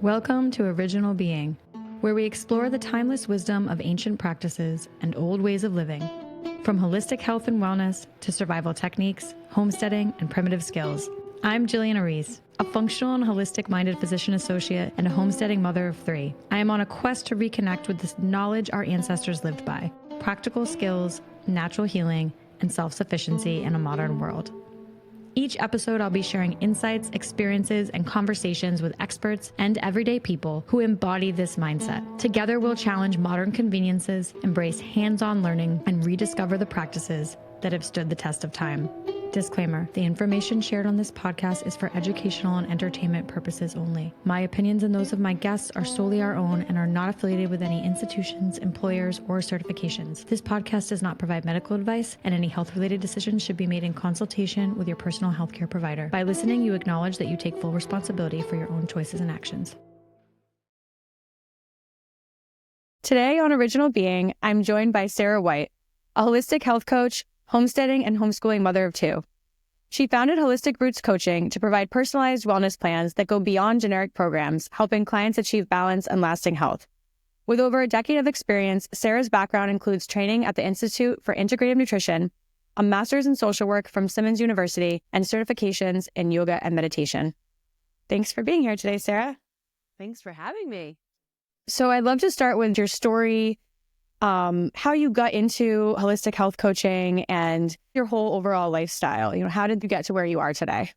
Welcome to Original Being, where we explore the timeless wisdom of ancient practices and old ways of living. From holistic health and wellness to survival techniques, homesteading, and primitive skills. I'm Jillian Erice, a functional and holistic-minded physician associate and a homesteading mother of 3. I am on a quest to reconnect with the knowledge our ancestors lived by, practical skills, natural healing, and self-sufficiency in a modern world. Each episode, I'll be sharing insights, experiences, and conversations with experts and everyday people who embody this mindset. Together, we'll challenge modern conveniences, embrace hands-on learning, and rediscover the practices that have stood the test of time. Disclaimer, the information shared on this podcast is for educational and entertainment purposes only. My opinions and those of my guests are solely our own and are not affiliated with any institutions, employers, or certifications. This podcast does not provide medical advice, and any health-related decisions should be made in consultation with your personal healthcare provider. By listening, you acknowledge that you take full responsibility for your own choices and actions. Today on Original Being, I'm joined by Sarah White, a holistic health coach, homesteading and homeschooling mother of 2. She founded Holistic Roots Coaching to provide personalized wellness plans that go beyond generic programs, helping clients achieve balance and lasting health. With over a decade of experience, Sarah's background includes training at the Institute for Integrative Nutrition, a master's in social work from Simmons University, and certifications in yoga and meditation. Thanks for being here today, Sarah. Thanks for having me. So I'd love to start with your story, how you got into holistic health coaching and your whole overall lifestyle. How did you get to where you are today?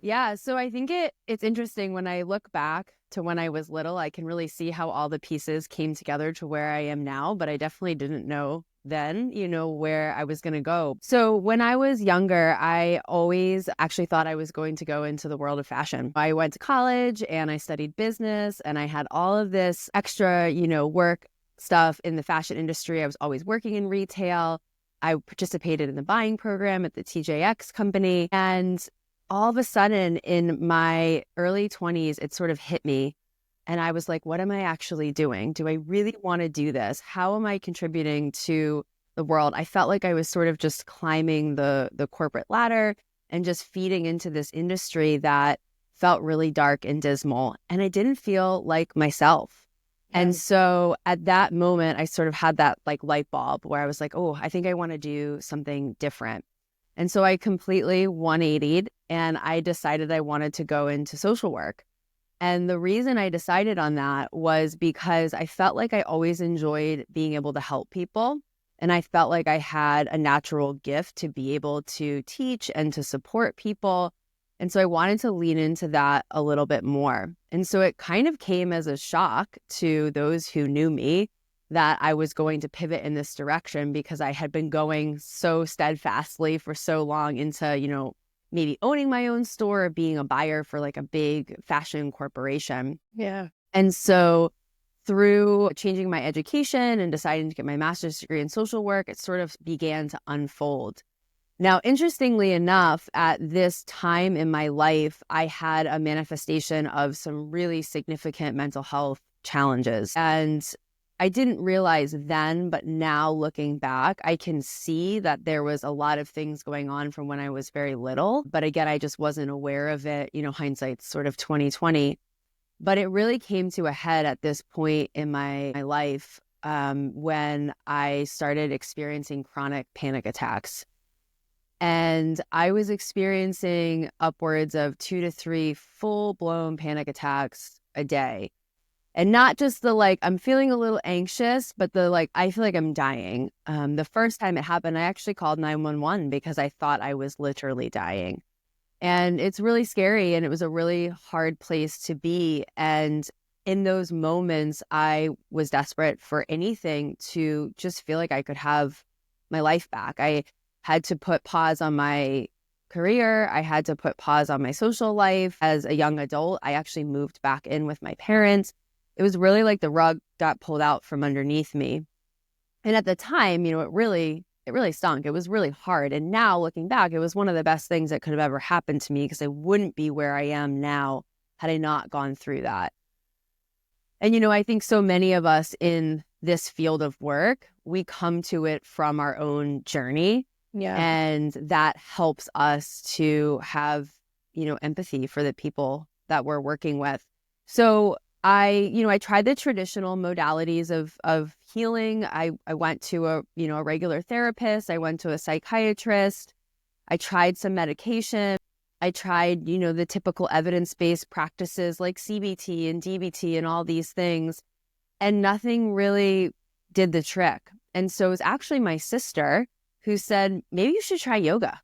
Yeah, so I think it's interesting when I look back to when I was little, I can really see how all the pieces came together to where I am now, but I definitely didn't know then, where I was going to go. So when I was younger, I always actually thought I was going to go into the world of fashion. I went to college and I studied business and I had all of this extra, work stuff in the fashion industry. I was always working in retail. I participated in the buying program at the TJX company. And all of a sudden in my early 20s, it sort of hit me. And I was like, what am I actually doing? Do I really want to do this? How am I contributing to the world? I felt like I was sort of just climbing the corporate ladder and just feeding into this industry that felt really dark and dismal. And I didn't feel like myself. And so at that moment, I sort of had that light bulb where I was like, oh, I think I want to do something different. And so I completely 180'd and I decided I wanted to go into social work. And the reason I decided on that was because I felt like I always enjoyed being able to help people. And I felt like I had a natural gift to be able to teach and to support people. And so I wanted to lean into that a little bit more. And so it kind of came as a shock to those who knew me that I was going to pivot in this direction because I had been going so steadfastly for so long into, maybe owning my own store or being a buyer for a big fashion corporation. Yeah. And so through changing my education and deciding to get my master's degree in social work, it sort of began to unfold. Now, interestingly enough, at this time in my life, I had a manifestation of some really significant mental health challenges. And I didn't realize then, but now looking back, I can see that there was a lot of things going on from when I was very little. But again, I just wasn't aware of it. Hindsight's sort of 2020. But it really came to a head at this point in my life when I started experiencing chronic panic attacks. And I was experiencing upwards of 2 to 3 full-blown panic attacks a day. And not just the I'm feeling a little anxious, but the I feel like I'm dying. The first time it happened, I actually called 911 because I thought I was literally dying. And it's really scary and it was a really hard place to be. And in those moments, I was desperate for anything to just feel like I could have my life back. I had to put pause on my career. I had to put pause on my social life. As a young adult, I actually moved back in with my parents. It was really like the rug got pulled out from underneath me. And at the time, it really stunk. It was really hard. And now looking back, it was one of the best things that could have ever happened to me because I wouldn't be where I am now had I not gone through that. And, I think so many of us in this field of work, we come to it from our own journey. Yeah. And that helps us to have, empathy for the people that we're working with. So I tried the traditional modalities of healing. I went to a regular therapist. I went to a psychiatrist. I tried some medication. I tried, the typical evidence-based practices like CBT and DBT and all these things, and nothing really did the trick. And so it was actually my sister who said, maybe you should try yoga.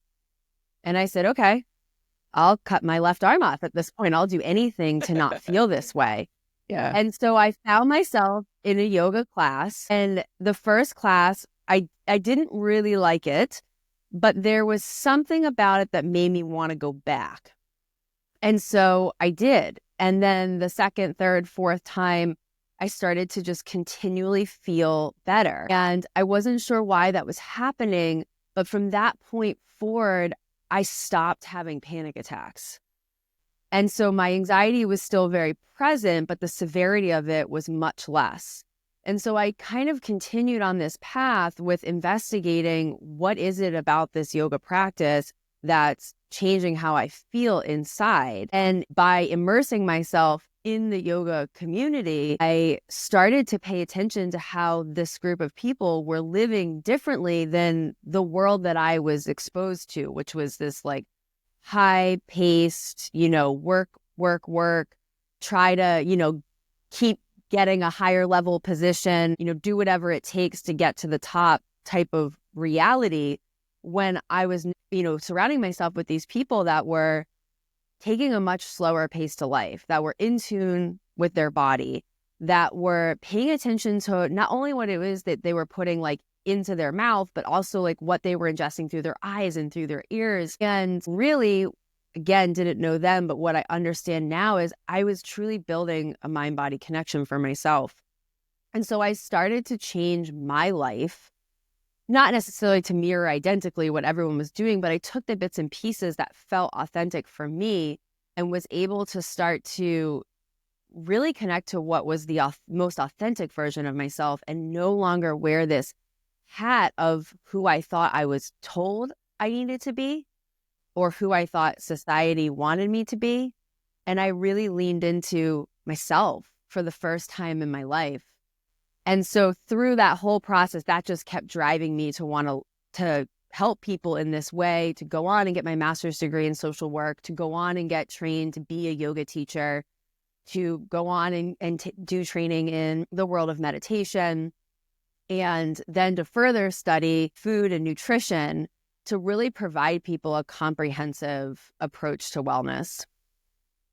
And I said, okay, I'll cut my left arm off at this point. I'll do anything to not feel this way. Yeah. And so I found myself in a yoga class, and the first class, I didn't really like it, but there was something about it that made me want to go back. And so I did. And then the second, third, fourth time, I started to just continually feel better. And I wasn't sure why that was happening, but from that point forward, I stopped having panic attacks. And so my anxiety was still very present, but the severity of it was much less. And so I kind of continued on this path with investigating what is it about this yoga practice that's changing how I feel inside. And by immersing myself in the yoga community, I started to pay attention to how this group of people were living differently than the world that I was exposed to, which was this like high-paced, work, try to, keep getting a higher level position, do whatever it takes to get to the top type of reality, when I was, surrounding myself with these people that were taking a much slower pace to life, that were in tune with their body, that were paying attention to not only what it was that they were putting like into their mouth, but also like what they were ingesting through their eyes and through their ears. And really, again, didn't know them, but what I understand now is I was truly building a mind-body connection for myself. And so I started to change my life, not necessarily to mirror identically what everyone was doing, but I took the bits and pieces that felt authentic for me and was able to start to really connect to what was the most authentic version of myself, and no longer wear this hat of who I thought I was told I needed to be or who I thought society wanted me to be. And I really leaned into myself for the first time in my life. And so through that whole process, that just kept driving me to want to help people in this way, to go on and get my master's degree in social work, to go on and get trained to be a yoga teacher, to go on and do training in the world of meditation, and then to further study food and nutrition to really provide people a comprehensive approach to wellness.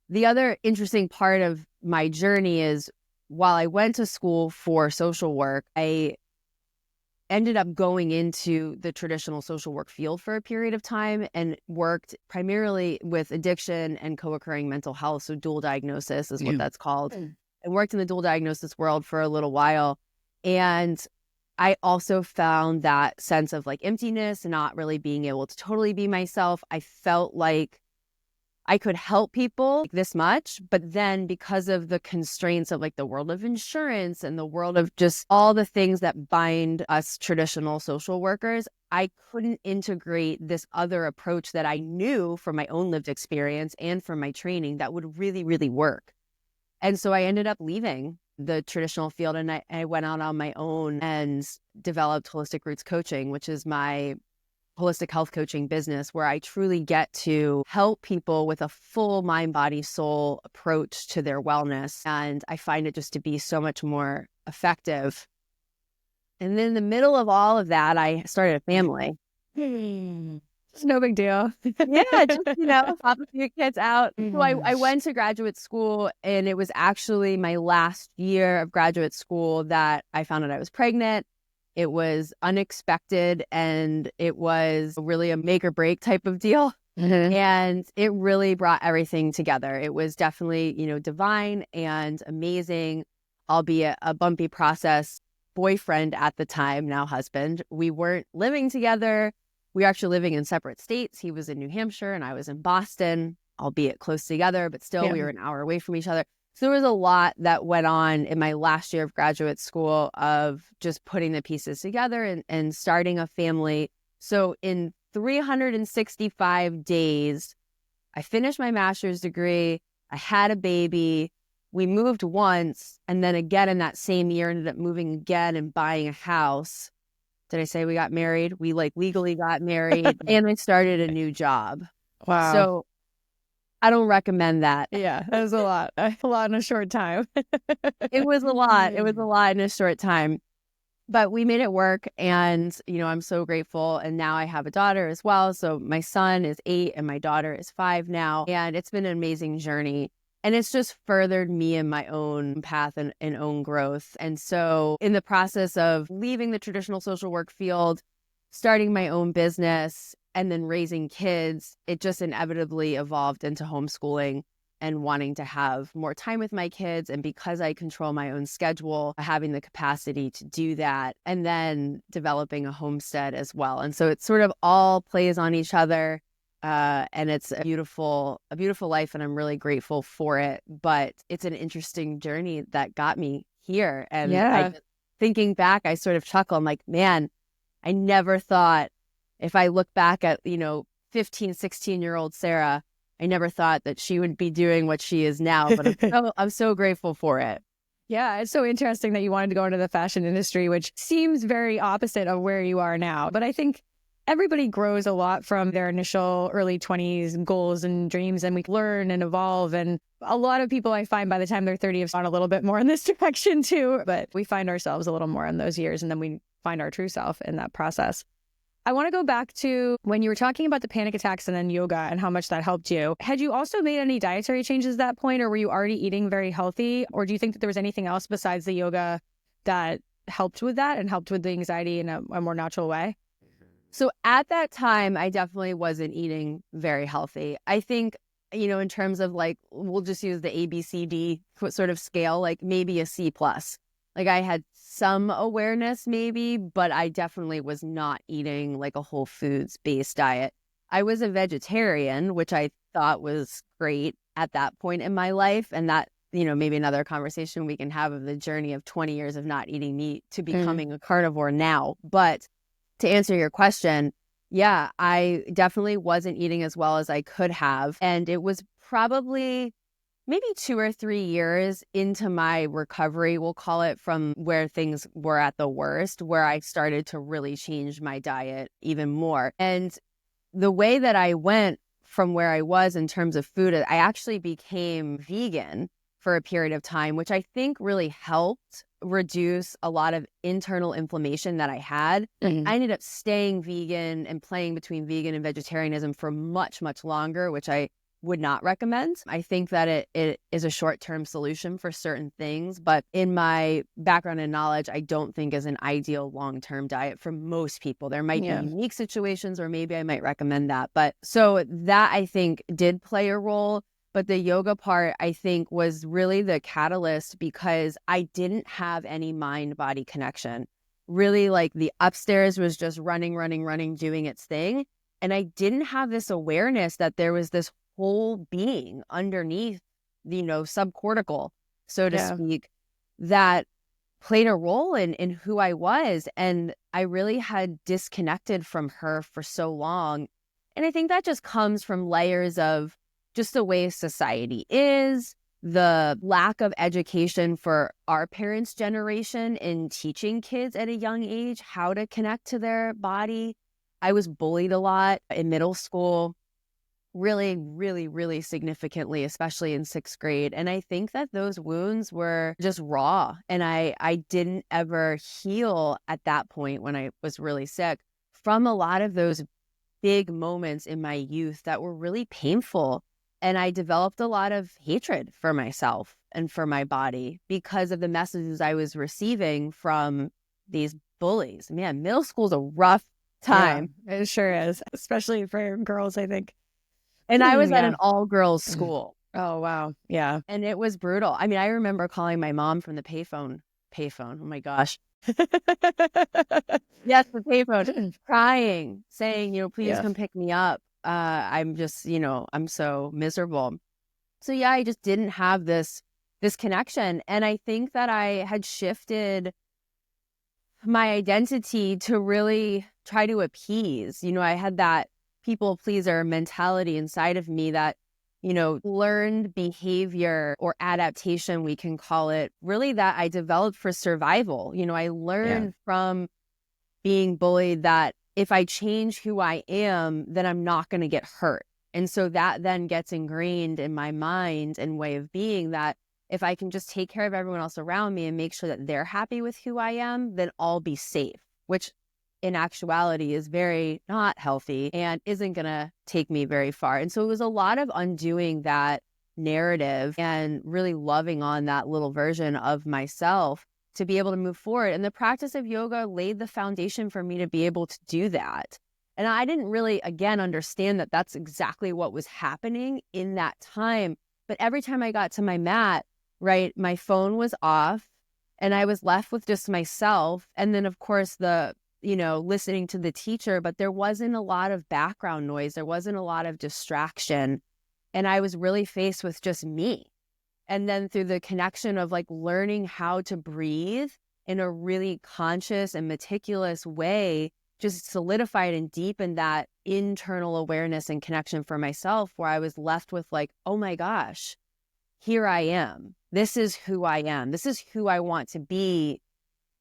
The other interesting part of my journey is while I went to school for social work, I ended up going into the traditional social work field for a period of time and worked primarily with addiction and co-occurring mental health. So dual diagnosis is what that's called. And worked in the dual diagnosis world for a little while. And I also found that sense of like emptiness and not really being able to totally be myself. I felt like I could help people this much, but then because of the constraints of like the world of insurance and the world of just all the things that bind us traditional social workers, I couldn't integrate this other approach that I knew from my own lived experience and from my training that would really, really work. And so I ended up leaving the traditional field, and I went out on my own and developed Holistic Roots Coaching, which is my holistic health coaching business, where I truly get to help people with a full mind, body, soul approach to their wellness. And I find it just to be so much more effective. And then in the middle of all of that, I started a family. It's no big deal. Yeah, just, pop a few kids out. So I went to graduate school, and it was actually my last year of graduate school that I found out I was pregnant. It was unexpected, and it was really a make or break type of deal. And it really brought everything together. It was definitely, divine and amazing, albeit a bumpy process. Boyfriend at the time, now husband, we weren't living together. We were actually living in separate states. He was in New Hampshire and I was in Boston, albeit close together, but still we were an hour away from each other. So there was a lot that went on in my last year of graduate school of just putting the pieces together and starting a family. So in 365 days, I finished my master's degree. I had a baby. we moved once, and then again in that same year ended up moving again and buying a house. Did I say we got married? We like legally got married and I started a new job. Wow. So I don't recommend that. Yeah, that was a lot. A lot in a short time. It was a lot. It was a lot in a short time. But we made it work, and, I'm so grateful. And now I have a daughter as well. So my son is 8 and my daughter is 5 now. And it's been an amazing journey. And it's just furthered me in my own path and own growth. And so in the process of leaving the traditional social work field, starting my own business, and then raising kids, it just inevitably evolved into homeschooling and wanting to have more time with my kids. And because I control my own schedule, having the capacity to do that, and then developing a homestead as well. And so it sort of all plays on each other. And it's a beautiful life, and I'm really grateful for it. But it's an interesting journey that got me here. And thinking back, I sort of chuckle. I'm like, man, I never thought, if I look back at, 15, 16-year-old Sarah, I never thought that she would be doing what she is now. But I'm so grateful for it. Yeah, it's so interesting that you wanted to go into the fashion industry, which seems very opposite of where you are now. But I think everybody grows a lot from their initial early 20s goals and dreams, and we learn and evolve. And a lot of people, I find, by the time they're 30 have gone a little bit more in this direction too. But we find ourselves a little more in those years, and then we find our true self in that process. I want to go back to when you were talking about the panic attacks and then yoga and how much that helped you. Had you also made any dietary changes at that point, or were you already eating very healthy? Or do you think that there was anything else besides the yoga that helped with that and helped with the anxiety in a more natural way? So at that time, I definitely wasn't eating very healthy. I think, in terms of like, we'll just use the ABCD sort of scale, like maybe a C plus. Like I had some awareness maybe, but I definitely was not eating like a whole foods based diet. I was a vegetarian, which I thought was great at that point in my life. And that, maybe another conversation we can have of the journey of 20 years of not eating meat to becoming a carnivore now. But to answer your question, yeah, I definitely wasn't eating as well as I could have. And it was probably maybe 2 or 3 years into my recovery, we'll call it, from where things were at the worst, where I started to really change my diet even more. And the way that I went from where I was in terms of food, I actually became vegan for a period of time, which I think really helped reduce a lot of internal inflammation that I had. I ended up staying vegan and playing between vegan and vegetarianism for much, much longer, which I would not recommend. I think that it is a short-term solution for certain things, but in my background and knowledge, I don't think is an ideal long-term diet for most people. There might be unique situations where maybe I might recommend that. But so that I think did play a role. But the yoga part, I think, was really the catalyst because I didn't have any mind-body connection. Really, like the upstairs was just running, doing its thing. And I didn't have this awareness that there was this whole being underneath the, subcortical, so to speak, that played a role in who I was. And I really had disconnected from her for so long. And I think that just comes from layers of just the way society is, the lack of education for our parents' generation in teaching kids at a young age how to connect to their body. I was bullied a lot in middle school, really, really, really significantly, especially in 6th grade. And I think that those wounds were just raw. And I didn't ever heal at that point when I was really sick from a lot of those big moments in my youth that were really painful. And I developed a lot of hatred for myself and for my body because of the messages I was receiving from these bullies. Man, middle school's a rough time. Yeah, it sure is, especially for girls, I think. And I was at an all-girls school. Oh, wow. Yeah. And it was brutal. I mean, I remember calling my mom from the payphone. Oh my gosh. Yes, the payphone. Crying, saying, please come pick me up. I'm just, I'm so miserable. So yeah, I just didn't have this connection. And I think that I had shifted my identity to really try to appease. I had that people pleaser mentality inside of me that learned behavior or adaptation, we can call it, really that I developed for survival. I learned from being bullied that if I change who I am, then I'm not going to get hurt. And so that then gets ingrained in my mind and way of being that if I can just take care of everyone else around me and make sure that they're happy with who I am, then I'll be safe, which in actuality is very not healthy and isn't going to take me very far. And so it was a lot of undoing that narrative and really loving on that little version of myself to be able to move forward. And the practice of yoga laid the foundation for me to be able to do that. And I didn't really, again, understand that that's exactly what was happening in that time. But every time I got to my mat, right, my phone was off and I was left with just myself. And then, of course, listening to the teacher, but there wasn't a lot of background noise. There wasn't a lot of distraction. And I was really faced with just me. And then through the connection of learning how to breathe in a really conscious and meticulous way, just solidified and deepened that internal awareness and connection for myself, where I was left with oh my gosh, here I am. This is who I am. This is who I want to be.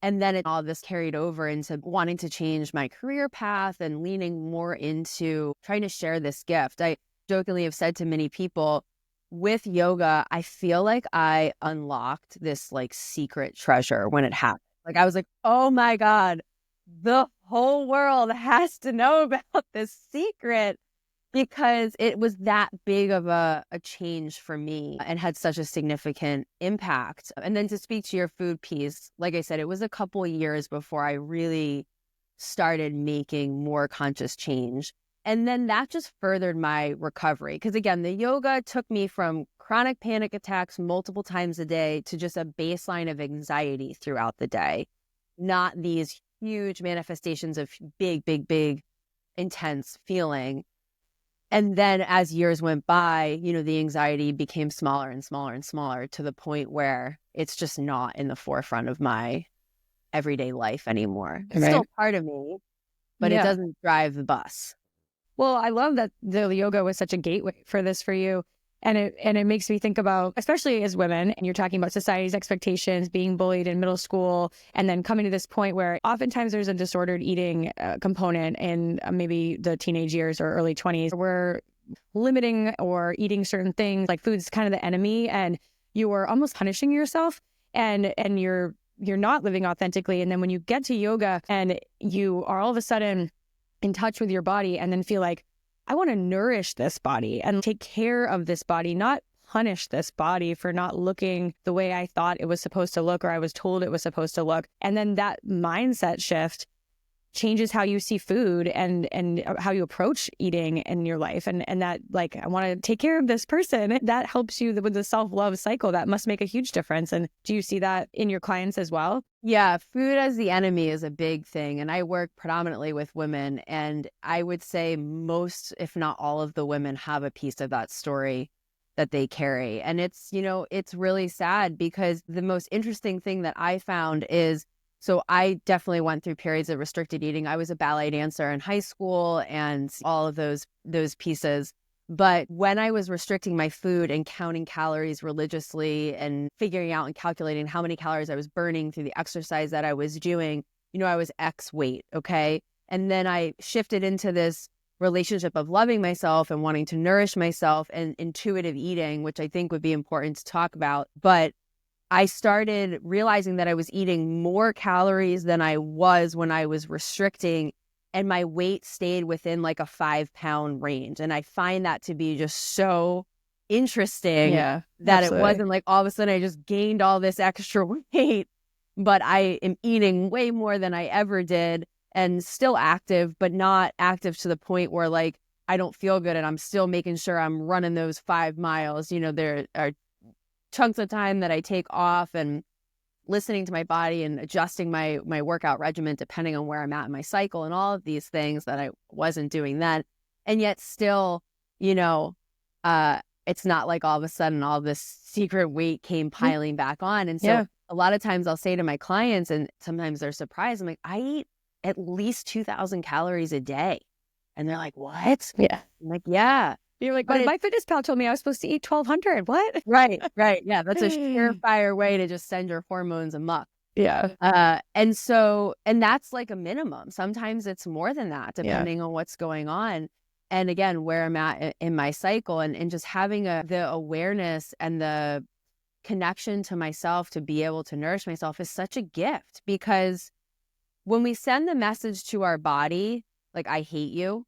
And then all this carried over into wanting to change my career path and leaning more into trying to share this gift. I jokingly have said to many people, with yoga, I feel like I unlocked this secret treasure when it happened. I was oh my God, the whole world has to know about this secret, because it was that big of a change for me and had such a significant impact. And then to speak to your food piece, like I said, it was a couple of years before I really started making more conscious change. And then that just furthered my recovery. Because again, the yoga took me from chronic panic attacks multiple times a day to just a baseline of anxiety throughout the day, not these huge manifestations of big, big, big, intense feeling. And then as years went by, the anxiety became smaller and smaller and smaller to the point where it's just not in the forefront of my everyday life anymore. It's still part of me, but it doesn't drive the bus. Well, I love that the yoga was such a gateway for this for you. And it makes me think about, especially as women, and you're talking about society's expectations, being bullied in middle school, and then coming to this point where oftentimes there's a disordered eating component in maybe the teenage years or early 20s. We're limiting or eating certain things, like food's kind of the enemy, and you are almost punishing yourself, and you're not living authentically. And then when you get to yoga and you are all of a sudden in touch with your body and then feel I want to nourish this body and take care of this body, not punish this body for not looking the way I thought it was supposed to look or I was told it was supposed to look. And then that mindset shift changes how you see food and how you approach eating in your life. And that I want to take care of this person. That helps you with the self-love cycle. That must make a huge difference. And do you see that in your clients as well? Yeah, food as the enemy is a big thing. And I work predominantly with women. And I would say most, if not all of the women have a piece of that story that they carry. And it's really sad, because the most interesting thing that I found is, so I definitely went through periods of restricted eating. I was a ballet dancer in high school and all of those pieces. But when I was restricting my food and counting calories religiously and figuring out and calculating how many calories I was burning through the exercise that I was doing, I was X weight, okay? And then I shifted into this relationship of loving myself and wanting to nourish myself and intuitive eating, which I think would be important to talk about. But I started realizing that I was eating more calories than I was when I was restricting, and my weight stayed within a 5-pound range. And I find that to be just so interesting that absolutely. It wasn't all of a sudden I just gained all this extra weight, but I am eating way more than I ever did and still active, but not active to the point where I don't feel good and I'm still making sure I'm running those 5 miles. There are chunks of time that I take off and listening to my body and adjusting my workout regimen depending on where I'm at in my cycle and all of these things that I wasn't doing then. And yet still, it's not all of a sudden all this secret weight came piling back on. And so a lot of times I'll say to my clients, and sometimes they're surprised, I'm I eat at least 2,000 calories a day. And they're like, what? Yeah. I'm yeah. You're like, But but my fitness pal told me I was supposed to eat 1,200. What? right. Yeah, that's a surefire way to just send your hormones amok. Yeah. And that's like a minimum. Sometimes it's more than that, depending on what's going on. And again, where I'm at in my cycle, and just having the awareness and the connection to myself to be able to nourish myself is such a gift, because when we send the message to our body, like, I hate you,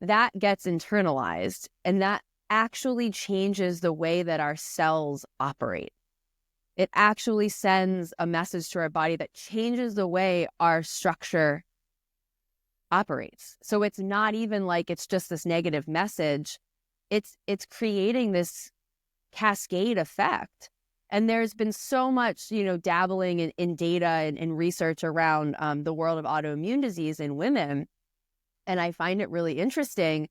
that gets internalized, and that actually changes the way that our cells operate. It actually sends a message to our body that changes the way our structure operates. So it's not even like it's just this negative message. It's creating this cascade effect. And there's been so much, dabbling in data and research around the world of autoimmune disease in women. And I find it really interesting.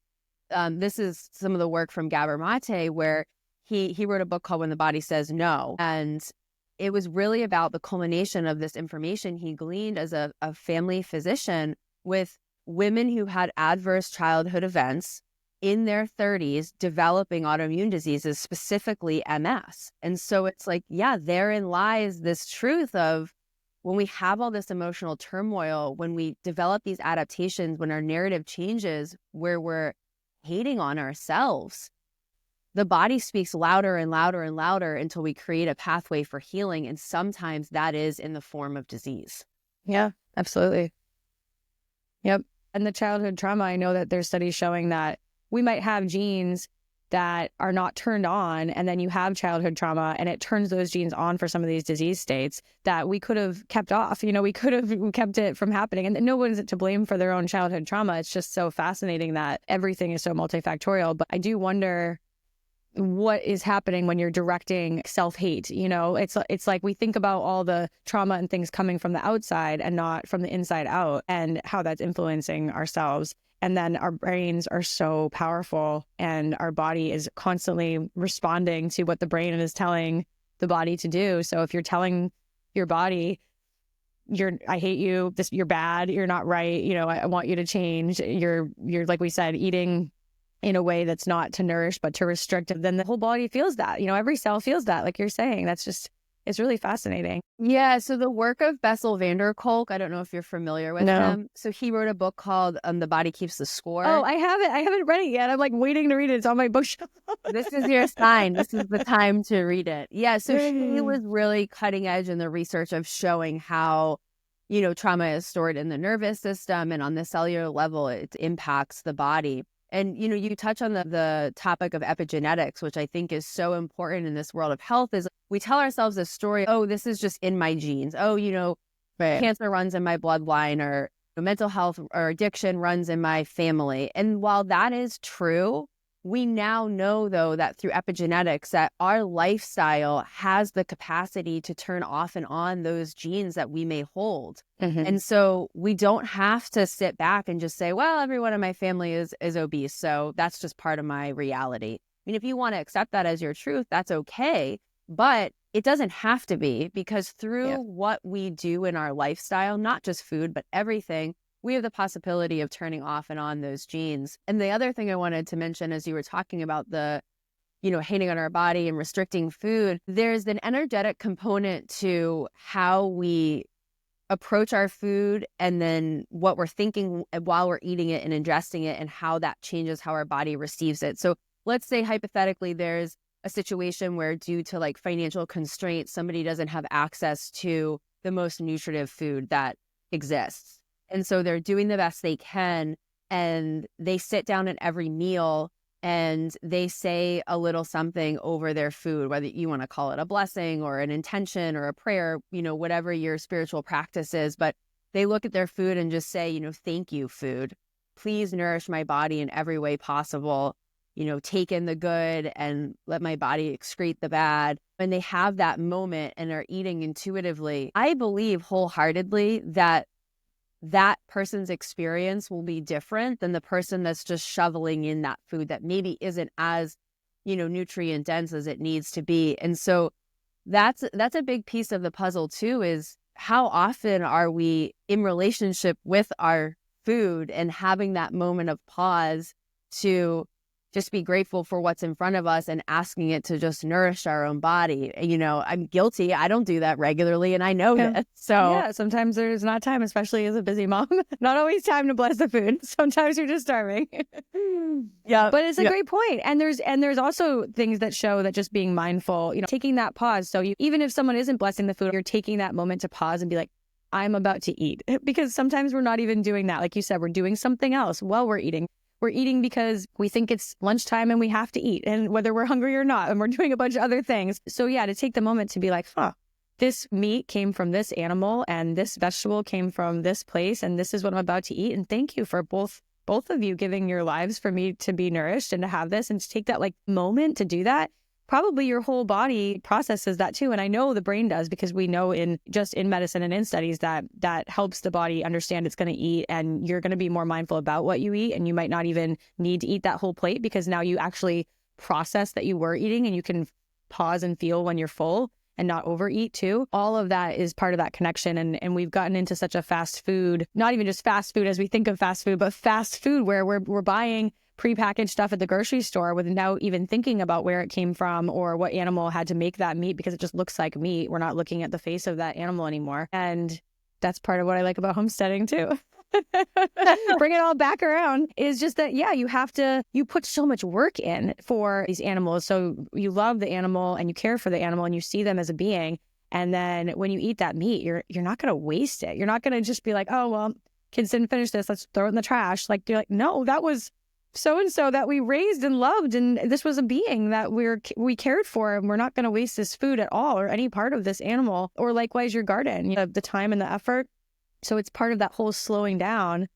This is some of the work from Gabor Mate, where he wrote a book called When the Body Says No. And it was really about the culmination of this information he gleaned as a family physician with women who had adverse childhood events in their 30s developing autoimmune diseases, specifically MS. And so it's like, yeah, therein lies this truth of, when we have all this emotional turmoil, when we develop these adaptations, when our narrative changes, where we're hating on ourselves, the body speaks louder and louder and louder until we create a pathway for healing. And sometimes that is in the form of disease. Yeah, absolutely. Yep. And the childhood trauma, I know that there's studies showing that we might have genes that are not turned on, and then you have childhood trauma and it turns those genes on for some of these disease states that we could have kept off. We could have kept it from happening, and no one's to blame for their own childhood trauma. It's just so fascinating that everything is so multifactorial. But I do wonder what is happening when you're directing self-hate. It's like we think about all the trauma and things coming from the outside and not from the inside out, and how that's influencing ourselves. And then our brains are so powerful, and our body is constantly responding to what the brain is telling the body to do. So if you're telling your body, I hate you, you're bad, you're not right, I want you to change, you're like we said, eating in a way that's not to nourish but to restrict, then the whole body feels that. Every cell feels that, like you're saying. It's really fascinating. Yeah, so the work of Bessel van der Kolk, I don't know if you're familiar with him. So he wrote a book called The Body Keeps the Score. Oh, I have it. I haven't read it yet. I'm like waiting to read it. It's on my bookshelf. This is your sign. This is the time to read it. Yeah, so he was really cutting edge in the research of showing how, trauma is stored in the nervous system, and on the cellular level, it impacts the body. And, you touch on the topic of epigenetics, which I think is so important in this world of health, is we tell ourselves this story, oh, this is just in my genes. Oh, cancer runs in my bloodline, or mental health or addiction runs in my family. And while that is true, we now know, though, that through epigenetics, that our lifestyle has the capacity to turn off and on those genes that we may hold. And so we don't have to sit back and just say, well, everyone in my family is obese, so that's just part of my reality. I mean, if you want to accept that as your truth, that's okay. But it doesn't have to be, because through what we do in our lifestyle, not just food, but everything, we have the possibility of turning off and on those genes. And the other thing I wanted to mention, as you were talking about the, hating on our body and restricting food, there's an energetic component to how we approach our food, and then what we're thinking while we're eating it and ingesting it, and how that changes how our body receives it. So let's say hypothetically there's a situation where, due to like financial constraints, somebody doesn't have access to the most nutritive food that exists. And so they're doing the best they can, and they sit down at every meal and they say a little something over their food, whether you want to call it a blessing or an intention or a prayer, whatever your spiritual practice is. But they look at their food and just say, thank you, food. Please nourish my body in every way possible. Take in the good and let my body excrete the bad. When they have that moment and are eating intuitively, I believe wholeheartedly that person's experience will be different than the person that's just shoveling in that food that maybe isn't as, nutrient dense as it needs to be. And so that's a big piece of the puzzle too, is how often are we in relationship with our food and having that moment of pause to just be grateful for what's in front of us and asking it to just nourish our own body. You know, I'm guilty. I don't do that regularly, and I know this. So yeah, sometimes there's not time, especially as a busy mom. Not always time to bless the food. Sometimes you're just starving. yeah, but it's a great point. And there's also things that show that just being mindful, you know, taking that pause. So even if someone isn't blessing the food, you're taking that moment to pause and be like, I'm about to eat. Because sometimes we're not even doing that. Like you said, we're doing something else while we're eating. We're eating because we think it's lunchtime and we have to eat, and whether we're hungry or not, and we're doing a bunch of other things. So yeah, to take the moment to be like, this meat came from this animal and this vegetable came from this place, and this is what I'm about to eat. And thank you for both of you giving your lives for me to be nourished and to have this, and to take that like moment to do that. Probably your whole body processes that too. And I know the brain does, because we know in medicine and in studies that helps the body understand it's going to eat, and you're going to be more mindful about what you eat. And you might not even need to eat that whole plate, because now you actually process that you were eating, and you can pause and feel when you're full and not overeat too. All of that is part of that connection. And we've gotten into such a fast food, not even just fast food as we think of fast food, but fast food where we're buying prepackaged stuff at the grocery store without even thinking about where it came from or what animal had to make that meat, because it just looks like meat. We're not looking at the face of that animal anymore. And that's part of what I like about homesteading too. Bring it all back around is just that, yeah, you put so much work in for these animals. So you love the animal and you care for the animal and you see them as a being. And then when you eat that meat, you're not going to waste it. You're not going to just be like, oh, well, kids didn't finish this, let's throw it in the trash. Like, you're like, no, that was so-and-so that we raised and loved, and this was a being that we cared for, and we're not going to waste this food at all, or any part of this animal. Or likewise your garden, you know, the time and the effort. So it's part of that whole slowing down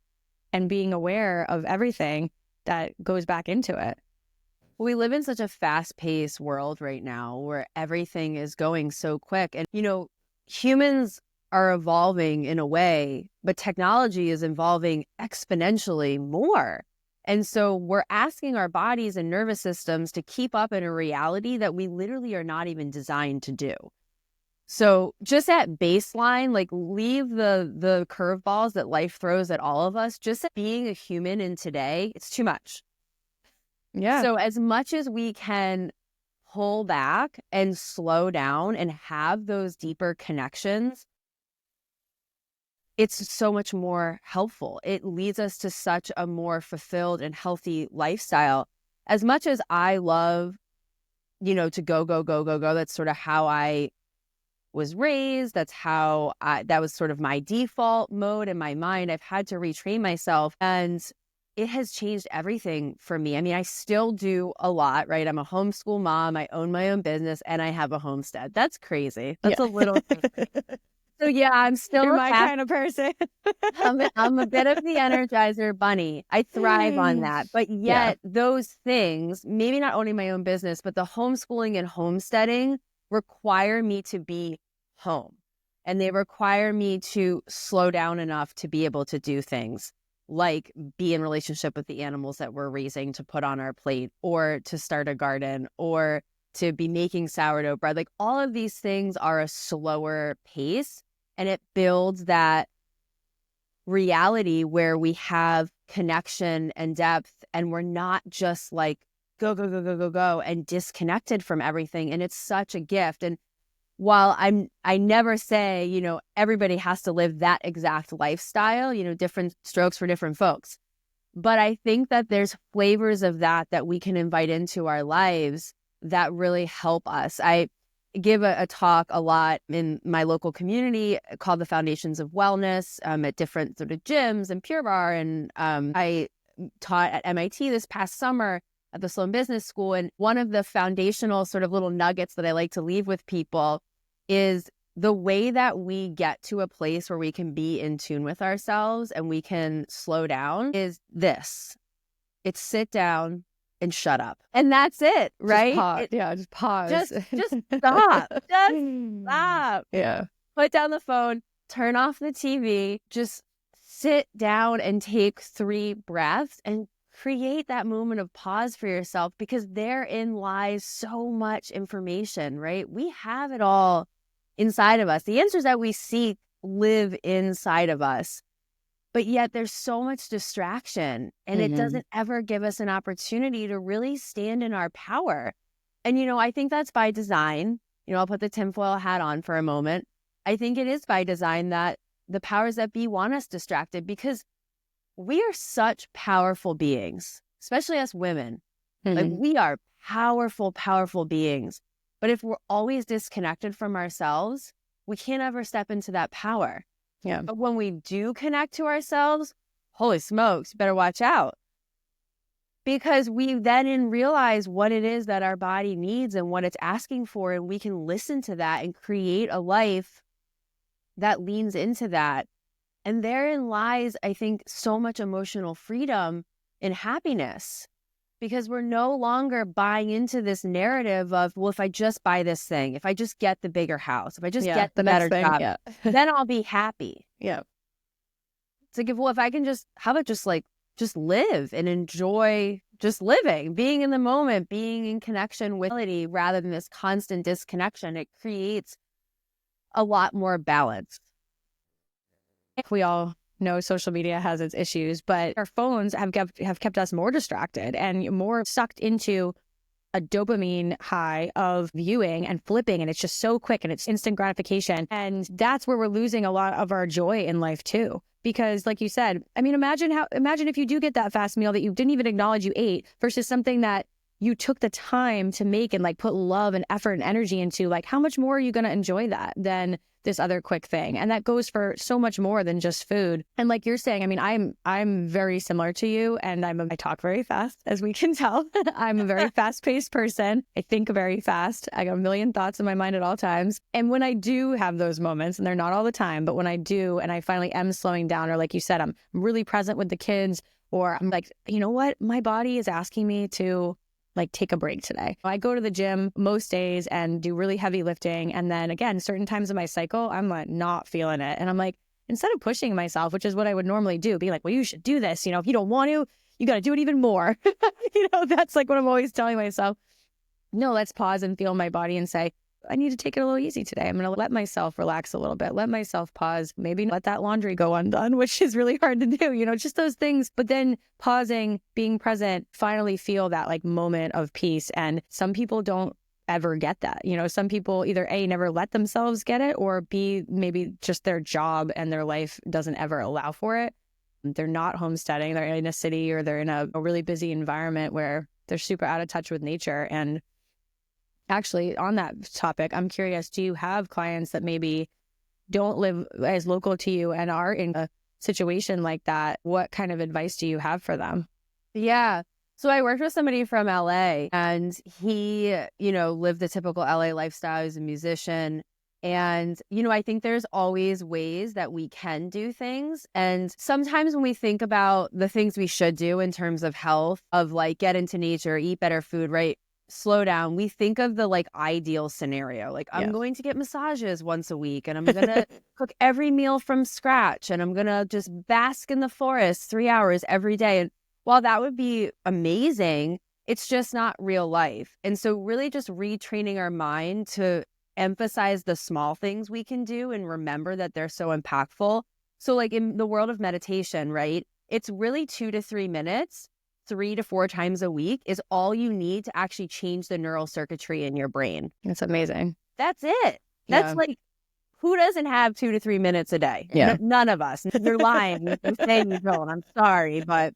and being aware of everything that goes back into it. We live in such a fast-paced world right now where everything is going so quick. And, you know, humans are evolving in a way, but technology is evolving exponentially more. And so we're asking our bodies and nervous systems to keep up in a reality that we literally are not even designed to do. So just at baseline, like, leave the curveballs that life throws at all of us. Just being a human in today, it's too much. Yeah. So as much as we can pull back and slow down and have those deeper connections, it's so much more helpful. It leads us to such a more fulfilled and healthy lifestyle. As much as I love, you know, to go, that's sort of how I was raised. That was sort of my default mode in my mind. I've had to retrain myself, and it has changed everything for me. I mean, I still do a lot, right? I'm a homeschool mom. I own my own business, and I have a homestead. That's crazy. That's a little crazy. So yeah, I'm still You're my kind of person. I'm a bit of the Energizer bunny. I thrive on that. But yet those things, maybe not owning my own business, but the homeschooling and homesteading require me to be home. And they require me to slow down enough to be able to do things like be in relationship with the animals that we're raising to put on our plate, or to start a garden, or to be making sourdough bread. Like, all of these things are a slower pace, and it builds that reality where we have connection and depth, and we're not just like go and disconnected from everything. And it's such a gift. And while I never say, you know, everybody has to live that exact lifestyle, you know, different strokes for different folks. But I think that there's flavors of that we can invite into our lives that really help us. I give a talk a lot in my local community called the Foundations of Wellness at different sort of gyms and Pure Barre. And I taught at MIT this past summer at the Sloan Business School. And one of the foundational sort of little nuggets that I like to leave with people is the way that we get to a place where we can be in tune with ourselves and we can slow down is this. It's sit down and shut up. And that's it, right? Just pause. Just stop. Just stop. Yeah. Put down the phone, turn off the TV, just sit down and take 3 breaths and create that moment of pause for yourself, because therein lies so much information, right? We have it all inside of us. The answers that we seek live inside of us. But yet there's so much distraction, and it doesn't ever give us an opportunity to really stand in our power. And, I think that's by design. I'll put the tinfoil hat on for a moment. I think it is by design that the powers that be want us distracted, because we are such powerful beings, especially us women. Like, we are powerful, powerful beings. But if we're always disconnected from ourselves, we can't ever step into that power. Yeah. But when we do connect to ourselves, holy smokes, you better watch out. Because we then realize what it is that our body needs and what it's asking for, and we can listen to that and create a life that leans into that. And therein lies, I think, so much emotional freedom and happiness, because we're no longer buying into this narrative of, well, if I just buy this thing, if I just get the bigger house, if I just get the better job, then I'll be happy. Yeah. It's like, if I can how about just live and enjoy just living, being in the moment, being in connection with reality rather than this constant disconnection. It creates a lot more balance. We all know social media has its issues, but our phones have kept us more distracted and more sucked into a dopamine high of viewing and flipping, and it's just so quick and it's instant gratification. And that's where we're losing a lot of our joy in life too. Because like you said, I mean, imagine if you do get that fast meal that you didn't even acknowledge you ate versus something that you took the time to make and like put love and effort and energy into. Like, how much more are you going to enjoy that than this other quick thing? And that goes for so much more than just food. And like you're saying, I mean, I'm very similar to you, and I talk very fast, as we can tell. I'm a very fast-paced person. I think very fast. I got a million thoughts in my mind at all times. And when I do have those moments, and they're not all the time, but when I do, and I finally am slowing down, or like you said, I'm really present with the kids, or I'm like, you know what? My body is asking me to like take a break today. I go to the gym most days and do really heavy lifting. And then again, certain times of my cycle, I'm like not feeling it. And I'm like, instead of pushing myself, which is what I would normally do, be like, well, you should do this. If you don't want to, you got to do it even more. That's like what I'm always telling myself. No, let's pause and feel my body and say, I need to take it a little easy today. I'm going to let myself relax a little bit, let myself pause, maybe let that laundry go undone, which is really hard to do, just those things. But then pausing, being present, finally feel that like moment of peace. And some people don't ever get that. Some people either A, never let themselves get it, or B, maybe just their job and their life doesn't ever allow for it. They're not homesteading, they're in a city, or they're in a really busy environment where they're super out of touch with nature. And actually, on that topic, I'm curious, do you have clients that maybe don't live as local to you and are in a situation like that? What kind of advice do you have for them? Yeah. So I worked with somebody from LA, and he, lived the typical LA lifestyle. He's a musician. And, I think there's always ways that we can do things. And sometimes when we think about the things we should do in terms of health, of like get into nature, eat better food, right? Slow down, we think of the like ideal scenario. Like, I'm going to get massages once a week, and I'm going to cook every meal from scratch, and I'm going to just bask in the forest 3 hours every day. And while that would be amazing, it's just not real life. And so really just retraining our mind to emphasize the small things we can do and remember that they're so impactful. So like in the world of meditation, right? It's really 2 to 3 minutes 3 to 4 times a week is all you need to actually change the neural circuitry in your brain. That's amazing. That's it. That's like, who doesn't have 2 to 3 minutes a day? Yeah. None of us. You're lying. You're saying you don't. I'm sorry, but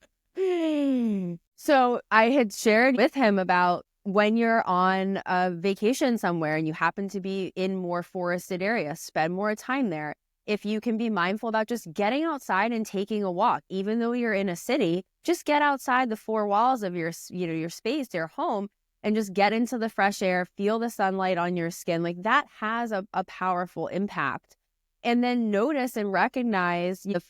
so I had shared with him about when you're on a vacation somewhere and you happen to be in more forested areas, spend more time there. If you can be mindful about just getting outside and taking a walk, even though you're in a city, just get outside the 4 walls of your space, your home, and just get into the fresh air, feel the sunlight on your skin. Like that has a powerful impact. And then notice and recognize the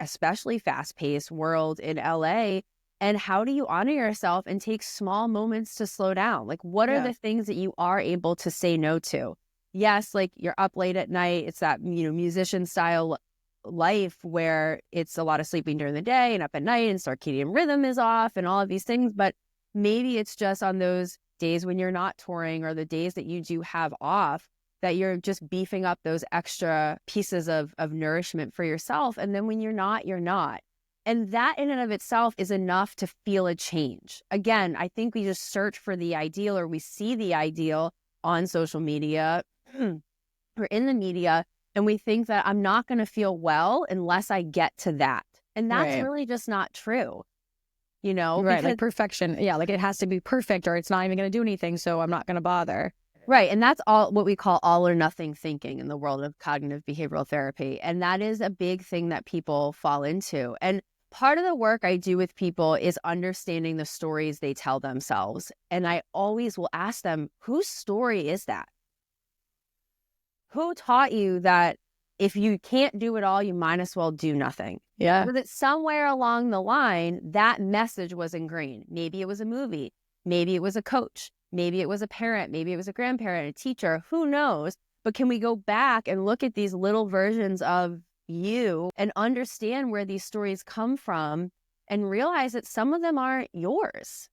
especially fast-paced world in LA. And how do you honor yourself and take small moments to slow down? Like, what are the things that you are able to say no to? Yes, like you're up late at night. It's that, musician style life where it's a lot of sleeping during the day and up at night, and circadian rhythm is off and all of these things. But maybe it's just on those days when you're not touring, or the days that you do have off, that you're just beefing up those extra pieces of nourishment for yourself. And then when you're not, you're not. And that in and of itself is enough to feel a change. Again, I think we just search for the ideal, or we see the ideal on social media or in the media, and we think that I'm not going to feel well unless I get to that. And that's really just not true. Right, because, like perfection. Yeah, like it has to be perfect or it's not even going to do anything, so I'm not going to bother. Right. And that's all what we call all or nothing thinking in the world of cognitive behavioral therapy. And that is a big thing that people fall into. And part of the work I do with people is understanding the stories they tell themselves. And I always will ask them, whose story is that? Who taught you that if you can't do it all, you might as well do nothing? Yeah. Or that somewhere along the line, that message was ingrained. Maybe it was a movie. Maybe it was a coach. Maybe it was a parent. Maybe it was a grandparent, a teacher. Who knows? But can we go back and look at these little versions of you and understand where these stories come from and realize that some of them aren't yours?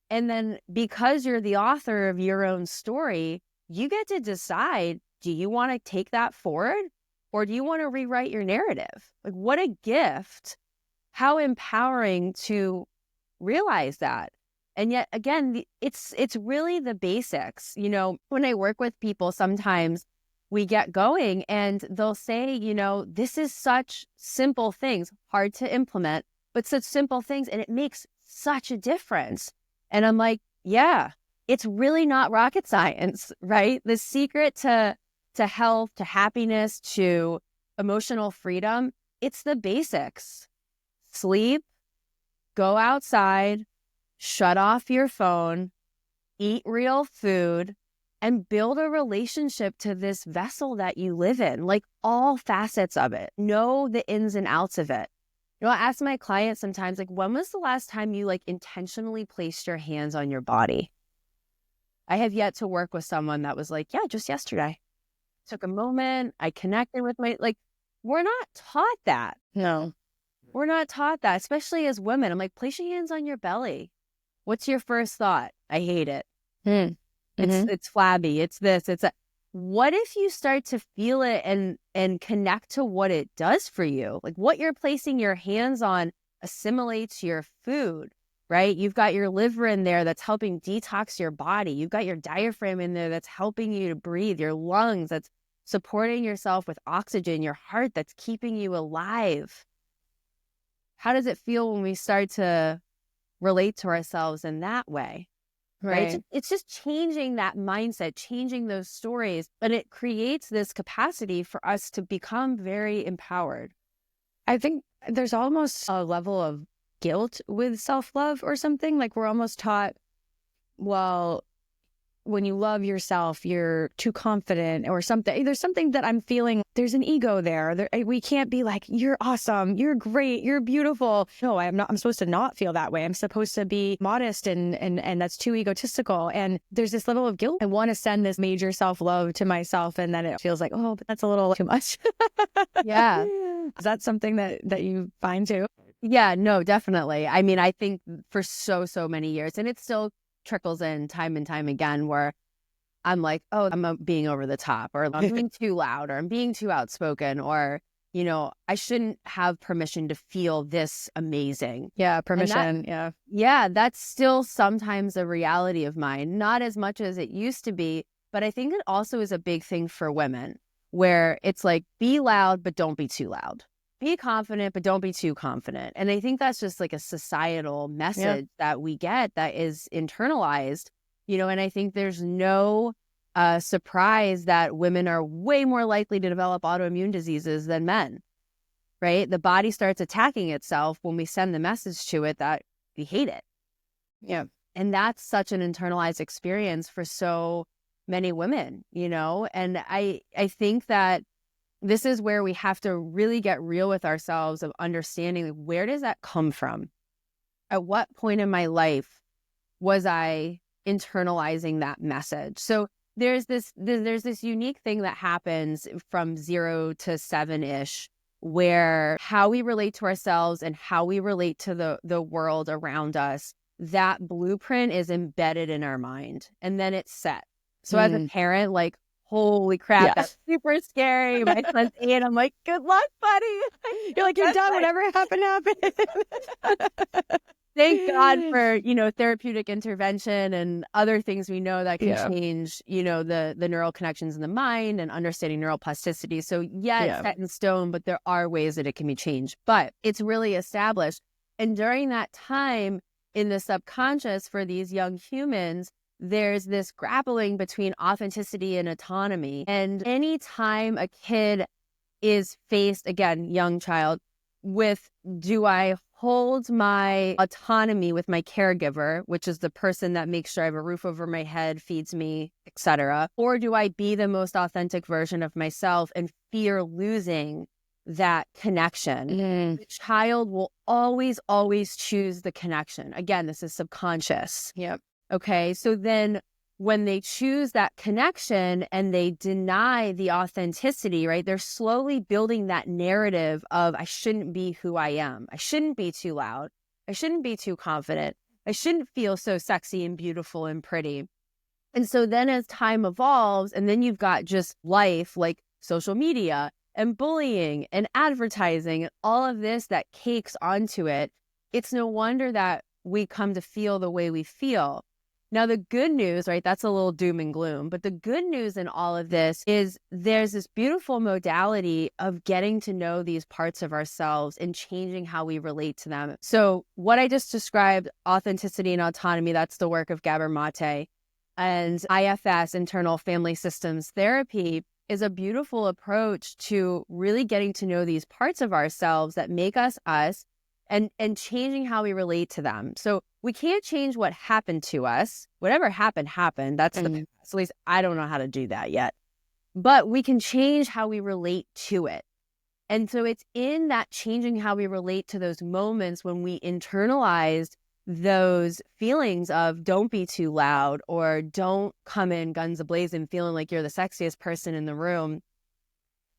And then because you're the author of your own story, you get to decide, do you want to take that forward? Or do you want to rewrite your narrative? Like, what a gift. How empowering to realize that. And yet, again, it's really the basics. When I work with people, sometimes we get going and they'll say, this is such simple things, hard to implement, but such simple things. And it makes such a difference. And I'm like, yeah, it's really not rocket science, right? The secret to health, to happiness, to emotional freedom, it's the basics. Sleep, go outside, shut off your phone, eat real food, and build a relationship to this vessel that you live in, like all facets of it. Know the ins and outs of it. I ask my clients sometimes, like, when was the last time you intentionally placed your hands on your body? I have yet to work with someone that was like, yeah, just yesterday. Took a moment, I connected with we're not taught that. No. We're not taught that, especially as women. I'm like, place your hands on your belly. What's your first thought? I hate it. It's flabby. It's this. It's a. What if you start to feel it and connect to what it does for you? Like what you're placing your hands on assimilates your food, right? You've got your liver in there that's helping detox your body. You've got your diaphragm in there that's helping you to breathe, your lungs that's supporting yourself with oxygen, your heart that's keeping you alive. How does it feel when we start to relate to ourselves in that way? Right? It's just changing that mindset, changing those stories, and it creates this capacity for us to become very empowered. I think there's almost a level of guilt with self-love or something. Like we're almost taught, well, when you love yourself, you're too confident or something. There's something that I'm feeling. There's an ego there. We can't be like, you're awesome, you're great, you're beautiful. No, I'm not. I'm supposed to not feel that way. I'm supposed to be modest and that's too egotistical. And there's this level of guilt. I want to send this major self-love to myself. And then it feels like, oh, but that's a little too much. Yeah. Is that something that you find too? Yeah, no, definitely. I mean, I think for so many years, and it still trickles in time and time again where I'm like, oh, I'm being over the top, or I'm being too loud, or I'm being too outspoken, or, I shouldn't have permission to feel this amazing. Yeah, permission. Yeah, that's still sometimes a reality of mine. Not as much as it used to be, but I think it also is a big thing for women where it's like, be loud, but don't be too loud. Be confident, but don't be too confident. And I think that's just like a societal message that we get that is internalized, and I think there's no surprise that women are way more likely to develop autoimmune diseases than men, right? The body starts attacking itself when we send the message to it that we hate it. Yeah. And that's such an internalized experience for so many women, and I think that this is where we have to really get real with ourselves of understanding where does that come from? At what point in my life was I internalizing that message? So there's this unique thing that happens from 0 to 7-ish where how we relate to ourselves and how we relate to the world around us, that blueprint is embedded in our mind and then it's set. So as a parent, holy crap, Yeah. that's super scary. My son's 8. I'm like, good luck, buddy. You're like, you're done. Whatever happened, happened. Thank God for, therapeutic intervention and other things we know that can Yeah. change, the neural connections in the mind and understanding neuroplasticity. So it's set in stone, but there are ways that it can be changed. But it's really established. And during that time in the subconscious for these young humans, there's this grappling between authenticity and autonomy. And anytime a kid is faced, again, young child, with, do I hold my autonomy with my caregiver, which is the person that makes sure I have a roof over my head, feeds me, etc., or do I be the most authentic version of myself and fear losing that connection? The child will always, always choose the connection. Again, this is subconscious. Yep. Okay, so then when they choose that connection and they deny the authenticity, right, they're slowly building that narrative of, I shouldn't be who I am. I shouldn't be too loud. I shouldn't be too confident. I shouldn't feel so sexy and beautiful and pretty. And so then as time evolves, and then you've got just life like social media and bullying and advertising and all of this that cakes onto it, it's no wonder that we come to feel the way we feel. Now, the good news, right, that's a little doom and gloom, but the good news in all of this is there's this beautiful modality of getting to know these parts of ourselves and changing how we relate to them. So what I just described, authenticity and autonomy, that's the work of Gabor Mate. And IFS, internal family systems therapy, is a beautiful approach to really getting to know these parts of ourselves that make us us, and changing how we relate to them. So we can't change what happened to us. Whatever happened, happened. That's the past. At least I don't know how to do that yet. But we can change how we relate to it. And so it's in that changing how we relate to those moments when we internalized those feelings of don't be too loud or don't come in guns a-blazing feeling like you're the sexiest person in the room.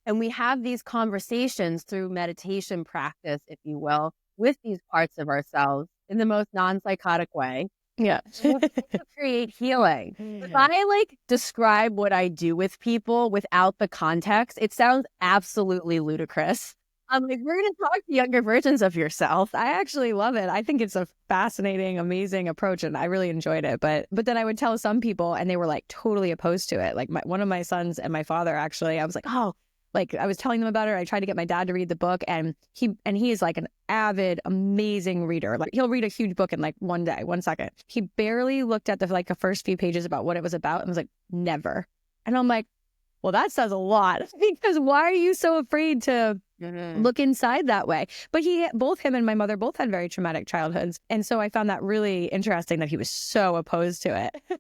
And we have these conversations through meditation practice, if you will, with these parts of ourselves in the most non-psychotic way. Yeah. To create healing. If I describe what I do with people without the context, it sounds absolutely ludicrous. I'm like, we're going to talk to younger versions of yourself. I actually love it. I think it's a fascinating, amazing approach, and I really enjoyed it. But then I would tell some people, and they were totally opposed to it. One of my sons and my father, actually, I was like, oh, I was telling them about it. I tried to get my dad to read the book, and he is an avid, amazing reader. He'll read a huge book in 1 day, 1 second. He barely looked at the first few pages about what it was about and was like, never. And I'm like, well, that says a lot, because why are you so afraid to look inside that way? But both him and my mother both had very traumatic childhoods. And so I found that really interesting that he was so opposed to it.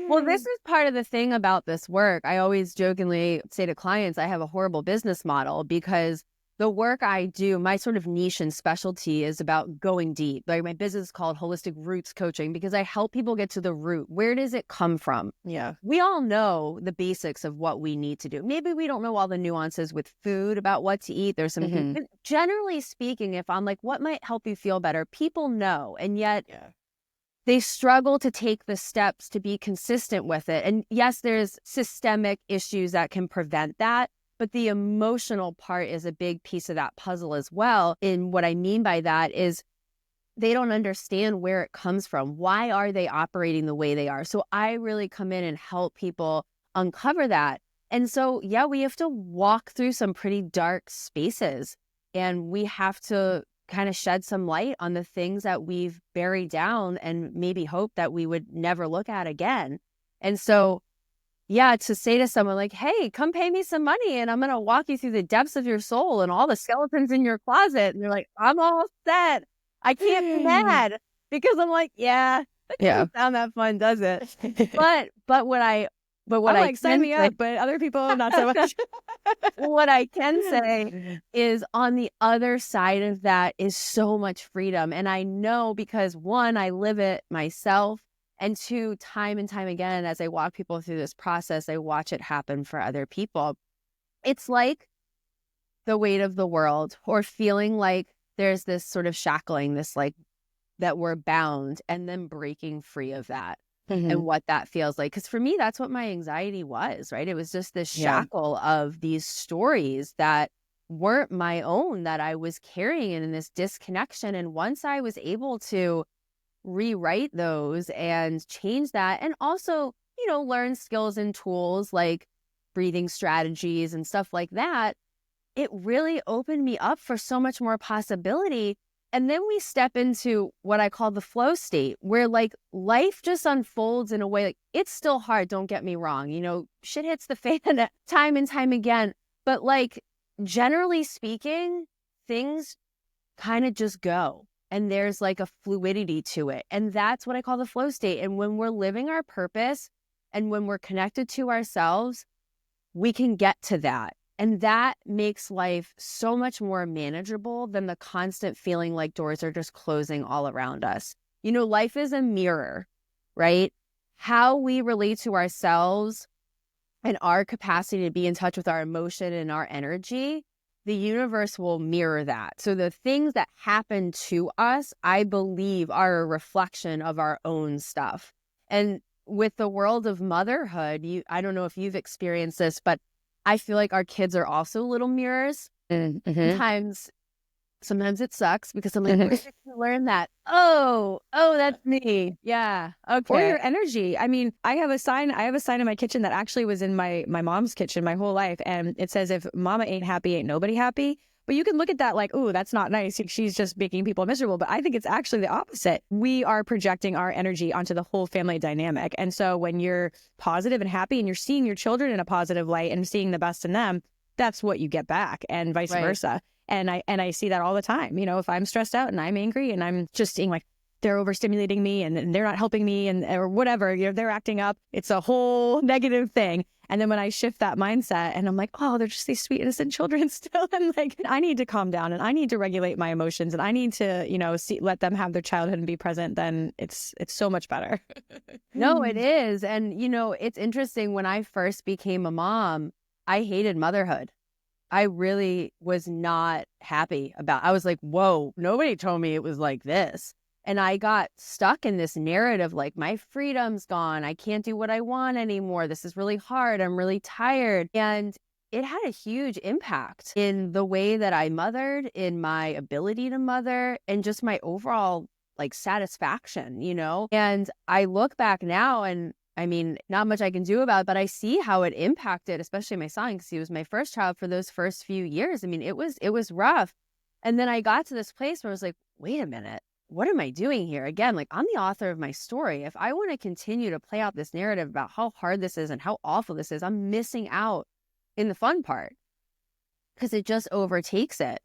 Well, this is part of the thing about this work. I always jokingly say to clients, I have a horrible business model because the work I do, my sort of niche and specialty is about going deep. My business is called Holistic Roots Coaching because I help people get to the root. Where does it come from? Yeah. We all know the basics of what we need to do. Maybe we don't know all the nuances with food about what to eat. There's some, but generally speaking, if I'm what might help you feel better, people know. And yet they struggle to take the steps to be consistent with it. And yes, there's systemic issues that can prevent that. But the emotional part is a big piece of that puzzle as well. And what I mean by that is they don't understand where it comes from. Why are they operating the way they are? So I really come in and help people uncover that. And so, we have to walk through some pretty dark spaces, and we have to kind of shed some light on the things that we've buried down and maybe hope that we would never look at again. And so to say to someone hey, come pay me some money and I'm going to walk you through the depths of your soul and all the skeletons in your closet. And they're like, I'm all set. I can't be mad because I'm that doesn't sound that fun, does it? But what I sign me up, but other people not so much. What I can say is on the other side of that is so much freedom. And I know because 1, I live it myself. And 2, time and time again, as I walk people through this process, I watch it happen for other people. It's like the weight of the world, or feeling like there's this sort of shackling, this that we're bound, and then breaking free of that. and what that feels like. Because for me, that's what my anxiety was, right? It was just this shackle of these stories that weren't my own that I was carrying in this disconnection. And once I was able to rewrite those and change that, and also, learn skills and tools like breathing strategies and stuff like that, it really opened me up for so much more possibility. And then we step into what I call the flow state, where like life just unfolds in a way, like it's still hard, don't get me wrong, shit hits the fan time and time again. But like generally speaking, things kind of just go. And there's like a fluidity to it. And that's what I call the flow state. And when we're living our purpose and when we're connected to ourselves, we can get to that. And that makes life so much more manageable than the constant feeling like doors are just closing all around us. Life is a mirror, right? How we relate to ourselves and our capacity to be in touch with our emotion and our energy, the universe will mirror that. So the things that happen to us, I believe, are a reflection of our own stuff. And with the world of motherhood, I don't know if you've experienced this, but I feel like our kids are also little mirrors. Sometimes it sucks because I'm like, where did you learn that? Oh, that's me. Yeah. Okay. Or your energy. I mean, I have a sign in my kitchen that actually was in my mom's kitchen my whole life. And it says, if mama ain't happy, ain't nobody happy. But you can look at that like, oh, that's not nice. She's just making people miserable. But I think it's actually the opposite. We are projecting our energy onto the whole family dynamic. And so when you're positive and happy and you're seeing your children in a positive light and seeing the best in them, that's what you get back, and vice versa. And I see that all the time. If I'm stressed out and I'm angry and I'm just seeing like they're overstimulating me and they're not helping me or whatever, they're acting up. It's a whole negative thing. And then when I shift that mindset and I'm like, oh, they're just these sweet, innocent children still. And like, I need to calm down and I need to regulate my emotions and I need to, let them have their childhood and be present. Then it's so much better. No, it is. And, it's interesting. When I first became a mom, I hated motherhood. I really was not happy I was like, whoa, nobody told me it was like this. And I got stuck in this narrative, like my freedom's gone. I can't do what I want anymore. This is really hard. I'm really tired. And it had a huge impact in the way that I mothered, in my ability to mother, and just my overall like satisfaction, And I look back now and I mean, not much I can do about it, but I see how it impacted, especially my son, because he was my first child for those first few years. I mean, it was rough. And then I got to this place where I was like, wait a minute, what am I doing here? Again, like I'm the author of my story. If I want to continue to play out this narrative about how hard this is and how awful this is, I'm missing out in the fun part because it just overtakes it.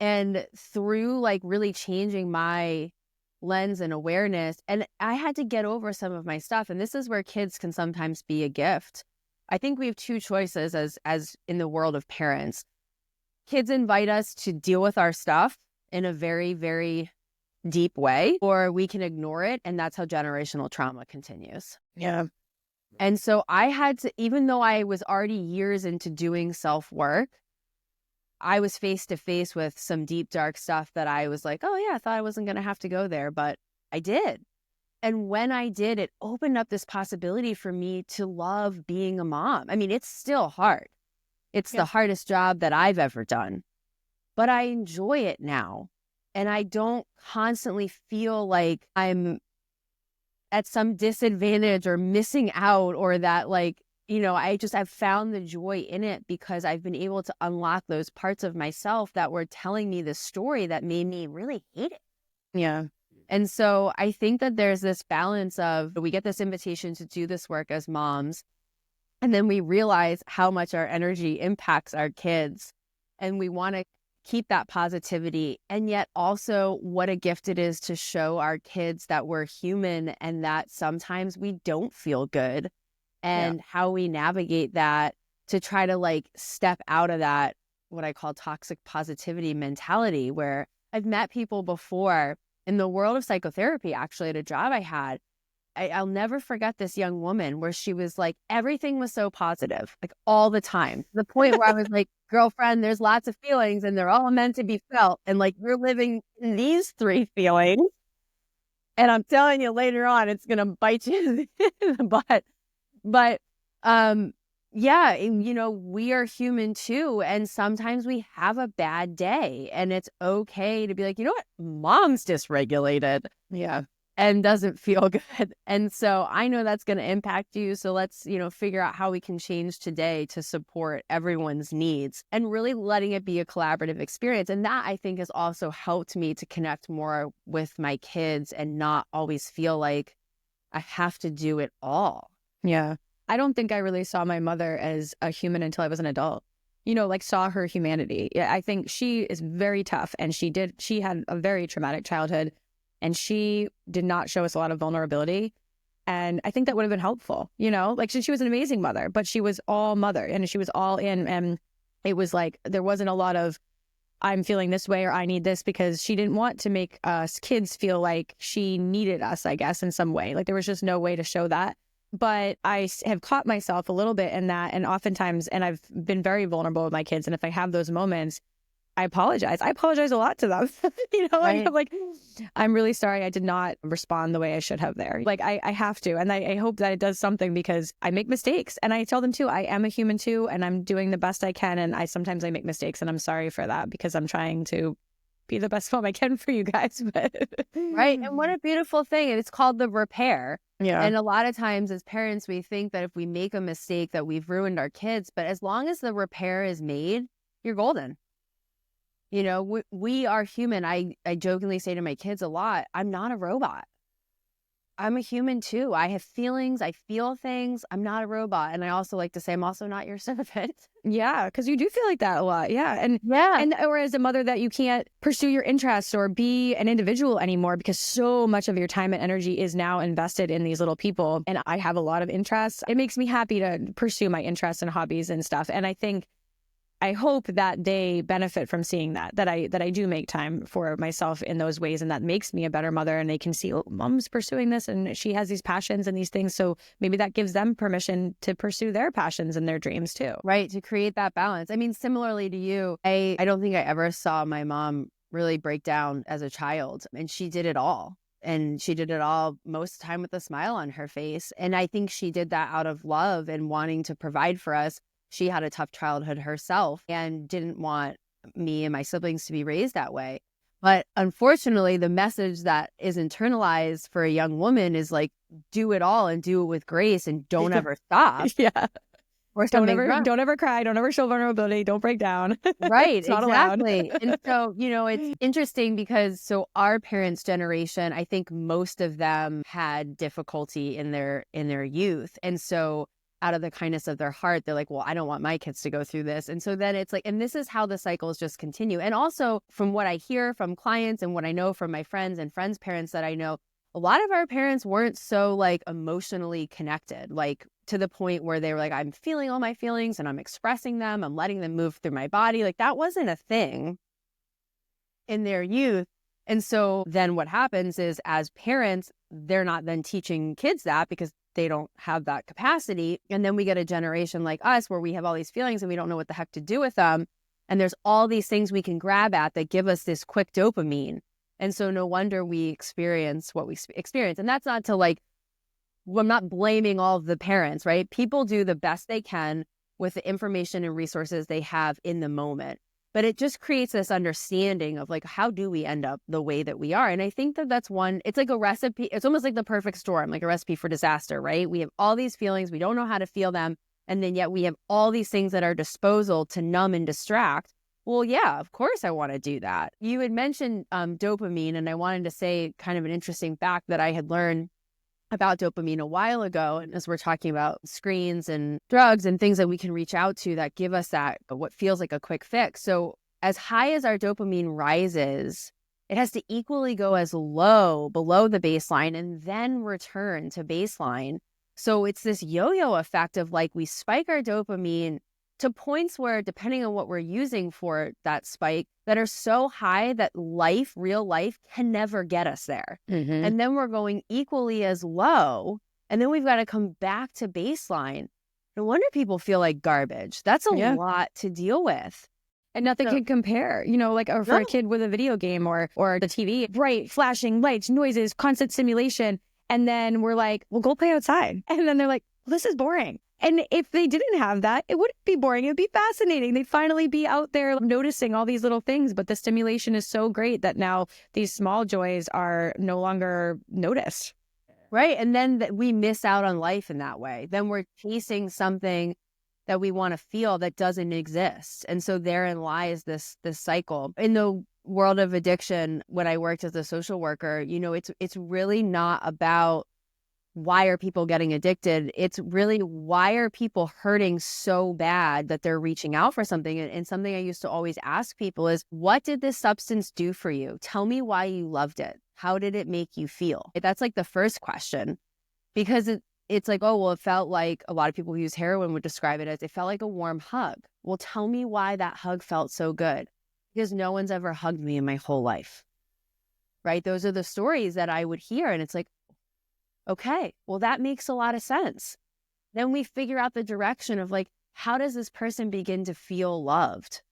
And through like really changing my lens and awareness, and I had to get over some of my stuff, and this is where kids can sometimes be a gift. I think we have two choices as in the world of parents. Kids invite us to deal with our stuff in a very, very deep way, or we can ignore it, and that's how generational trauma continues. Yeah. And so I had to, even though I was already years into doing self-work, I was face to face with some deep, dark stuff that I was like, oh yeah, I thought I wasn't going to have to go there, but I did. And when I did, it opened up this possibility for me to love being a mom. I mean, it's still hard. It's the hardest job that I've ever done, but I enjoy it now. And I don't constantly feel like I'm at some disadvantage or missing out, or that like, I've found the joy in it because I've been able to unlock those parts of myself that were telling me this story that made me really hate it. Yeah. And so I think that there's this balance of, we get this invitation to do this work as moms, and then we realize how much our energy impacts our kids, and we want to keep that positivity, and yet also what a gift it is to show our kids that we're human and that sometimes we don't feel good, and how we navigate that to try to like step out of that, what I call toxic positivity mentality, where I've met people before in the world of psychotherapy, actually at a job I had. I'll never forget this young woman where she was like, everything was so positive, like all the time, to the point where I was like, girlfriend, there's lots of feelings and they're all meant to be felt. And like, you're living these three feelings. And I'm telling you, later on, it's going to bite you in the butt. But yeah, you know, we are human too. And sometimes we have a bad day, and it's okay to be like, you know what? Mom's dysregulated. Yeah. And doesn't feel good. And so I know that's going to impact you. So let's, you know, figure out how we can change today to support everyone's needs and really letting it be a collaborative experience. And that, I think, has also helped me to connect more with my kids and not always feel like I have to do it all. Yeah. I don't think I really saw my mother as a human until I was an adult. You know, like saw her humanity. Yeah, I think she is very tough, and she had a very traumatic childhood. And she did not show us a lot of vulnerability. And I think that would have been helpful, you know, like she was an amazing mother, but she was all mother and she was all in. And it was like, there wasn't a lot of, I'm feeling this way or I need this, because she didn't want to make us kids feel like she needed us, I guess, in some way. Like there was just no way to show that. But I have caught myself a little bit in that. And oftentimes, and I've been very vulnerable with my kids. And if I have those moments, I apologize. I apologize a lot to them. You know, Right. I'm like, I'm really sorry I did not respond the way I should have there. Like, I have to. And I hope that it does something, because I make mistakes. And I tell them too, I am a human too, and I'm doing the best I can. And sometimes I make mistakes, and I'm sorry for that, because I'm trying to be the best mom I can for you guys. Right. And what a beautiful thing. And it's called the repair. Yeah. And a lot of times as parents, we think that if we make a mistake that we've ruined our kids. But as long as the repair is made, you're golden. You know, we are human. I jokingly say to my kids a lot, I'm not a robot. I'm a human too. I have feelings. I feel things. I'm not a robot. And I also like to say, I'm also not your servant. Yeah, because you do feel like that a lot. Yeah. And or as a mother, that you can't pursue your interests or be an individual anymore, because so much of your time and energy is now invested in these little people. And I have a lot of interests. It makes me happy to pursue my interests and hobbies and stuff. And I hope that they benefit from seeing that I do make time for myself in those ways, and that makes me a better mother. And they can see, oh, mom's pursuing this and she has these passions and these things. So maybe that gives them permission to pursue their passions and their dreams too. Right. To create that balance. I mean, similarly to you, I don't think I ever saw my mom really break down as a child, and she did it all. And she did it all most of the time with a smile on her face. And I think she did that out of love and wanting to provide for us. She had a tough childhood herself and didn't want me and my siblings to be raised that way. But unfortunately, the message that is internalized for a young woman is like, do it all and do it with grace and don't ever stop. Yeah. Or don't ever cry. Don't ever show vulnerability. Don't break down. Right. It's not exactly. allowed. And so, you know, it's interesting because so our parents' generation, I think most of them had difficulty in their youth. And so out of the kindness of their heart, they're like, well, I don't want my kids to go through this. And so then it's like, and this is how the cycles just continue. And also from what I hear from clients and what I know from my friends and friends' parents that I know, a lot of our parents weren't so like emotionally connected, like to the point where they were like, I'm feeling all my feelings and I'm expressing them. I'm letting them move through my body. Like that wasn't a thing in their youth. And so then what happens is as parents, they're not then teaching kids that because they don't have that capacity. And then we get a generation like us where we have all these feelings and we don't know what the heck to do with them. And there's all these things we can grab at that give us this quick dopamine. And so no wonder we experience what we experience. And that's not to like, well, I'm not blaming all of the parents, right? People do the best they can with the information and resources they have in the moment. But it just creates this understanding of like, how do we end up the way that we are? And I think that that's one, it's like a recipe. It's almost like the perfect storm, like a recipe for disaster, right? We have all these feelings. We don't know how to feel them. And then yet we have all these things at our disposal to numb and distract. Well, yeah, of course I want to do that. You had mentioned dopamine, and I wanted to say kind of an interesting fact that I had learned about dopamine a while ago. And as we're talking about screens and drugs and things that we can reach out to that give us that, what feels like a quick fix. So as high as our dopamine rises, it has to equally go as low below the baseline and then return to baseline. So it's this yo-yo effect of like we spike our dopamine to points where, depending on what we're using for that spike, that are so high that real life can never get us there. Mm-hmm. And then we're going equally as low. And then we've got to come back to baseline. No wonder people feel like garbage. That's a lot to deal with. And nothing can compare, like or for a kid with a video game or the TV, bright, flashing lights, noises, constant stimulation. And then we're like, well, go play outside. And then they're like, well, this is boring. And if they didn't have that, it wouldn't be boring. It would be fascinating. They'd finally be out there noticing all these little things. But the stimulation is so great that now these small joys are no longer noticed. Right. And then we miss out on life in that way. Then we're chasing something that we want to feel that doesn't exist. And so therein lies this cycle. In the world of addiction, when I worked as a social worker, it's really not about why are people getting addicted. It's really why are people hurting so bad that they're reaching out for something. And something I used to always ask people is, what did this substance do for you? Tell me why you loved it. How did it make you feel? That's like the first question, because it's like, oh, well, it felt like, a lot of people who use heroin would describe it as, it felt like a warm hug. Well, tell me why that hug felt so good. Because no one's ever hugged me in my whole life, right? Those are the stories that I would hear. And it's like, okay, well, that makes a lot of sense. Then we figure out the direction of like, how does this person begin to feel loved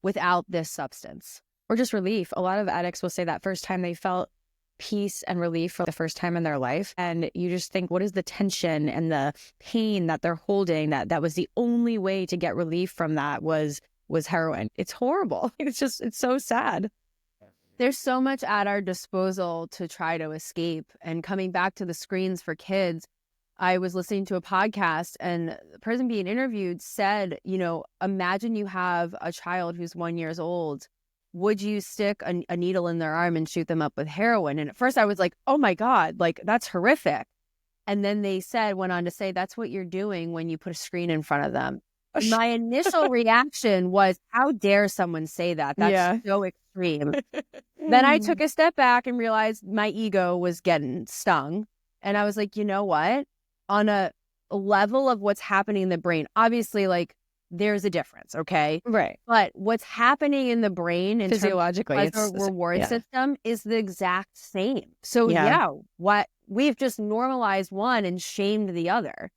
without this substance? Or just relief. A lot of addicts will say that first time they felt peace and relief for the first time in their life. And you just think, what is the tension and the pain that they're holding? That was the only way to get relief from that was heroin. It's horrible. It's so sad. There's so much at our disposal to try to escape. And coming back to the screens for kids, I was listening to a podcast and the person being interviewed said, imagine you have a child who's 1 year old. Would you stick a needle in their arm and shoot them up with heroin? And at first I was like, oh my God, like that's horrific. And then they went on to say, that's what you're doing when you put a screen in front of them. My initial reaction was, how dare someone say that? That's so extreme. Then I took a step back and realized my ego was getting stung. And I was like, you know what? On a level of what's happening in the brain, obviously, like, there's a difference, okay? Right. But what's happening in the brain in physiologically, terms of reward system is the exact same. So what we've just normalized one and shamed the other.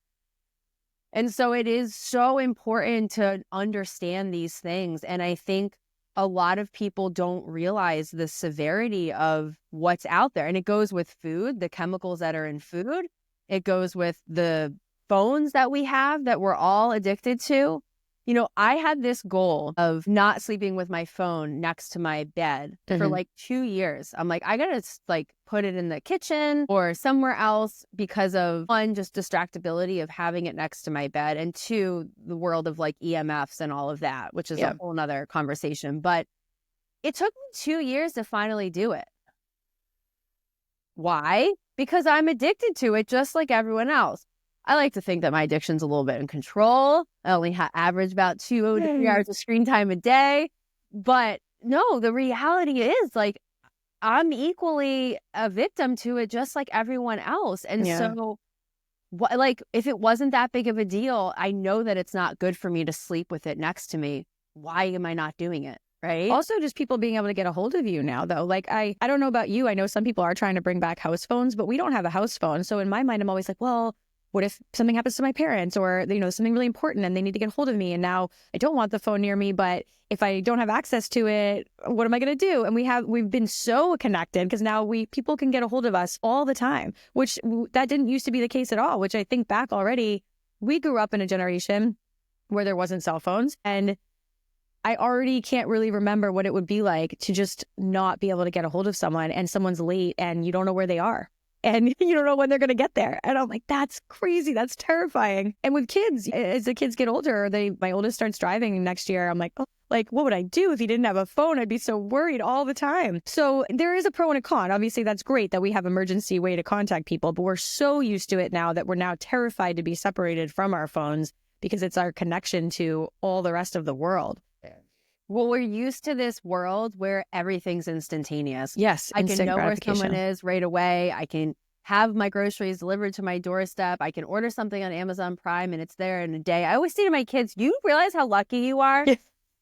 And so it is so important to understand these things. And I think a lot of people don't realize the severity of what's out there. And it goes with food, the chemicals that are in food. It goes with the phones that we have that we're all addicted to. I had this goal of not sleeping with my phone next to my bed for like 2 years. I'm like, I gotta like put it in the kitchen or somewhere else because of, one, just distractibility of having it next to my bed, and two, the world of like EMFs and all of that, which is a whole nother conversation. But it took me 2 years to finally do it. Why? Because I'm addicted to it just like everyone else. I like to think that my addiction's a little bit in control. I only average about 2 to 3 hours of screen time a day. But no, the reality is like I'm equally a victim to it just like everyone else. And so like if it wasn't that big of a deal, I know that it's not good for me to sleep with it next to me. Why am I not doing it? Right. Also, just people being able to get a hold of you now, though. Like, I don't know about you. I know some people are trying to bring back house phones, but we don't have a house phone. So in my mind, I'm always like, well, what if something happens to my parents or, something really important and they need to get a hold of me? And now I don't want the phone near me, but if I don't have access to it, what am I going to do? And we've been so connected because now people can get a hold of us all the time, which that didn't used to be the case at all, which I think back already, we grew up in a generation where there wasn't cell phones. And I already can't really remember what it would be like to just not be able to get a hold of someone and someone's late and you don't know where they are. And you don't know when they're going to get there. And I'm like, that's crazy. That's terrifying. And with kids, as the kids get older, my oldest starts driving next year. I'm like, oh, like, what would I do if he didn't have a phone? I'd be so worried all the time. So there is a pro and a con. Obviously, that's great that we have emergency way to contact people, but we're so used to it now that we're now terrified to be separated from our phones because it's our connection to all the rest of the world. Well, we're used to this world where everything's instantaneous. Yes. I can know where someone is right away. I can have my groceries delivered to my doorstep. I can order something on Amazon Prime and it's there in a day. I always say to my kids, you realize how lucky you are,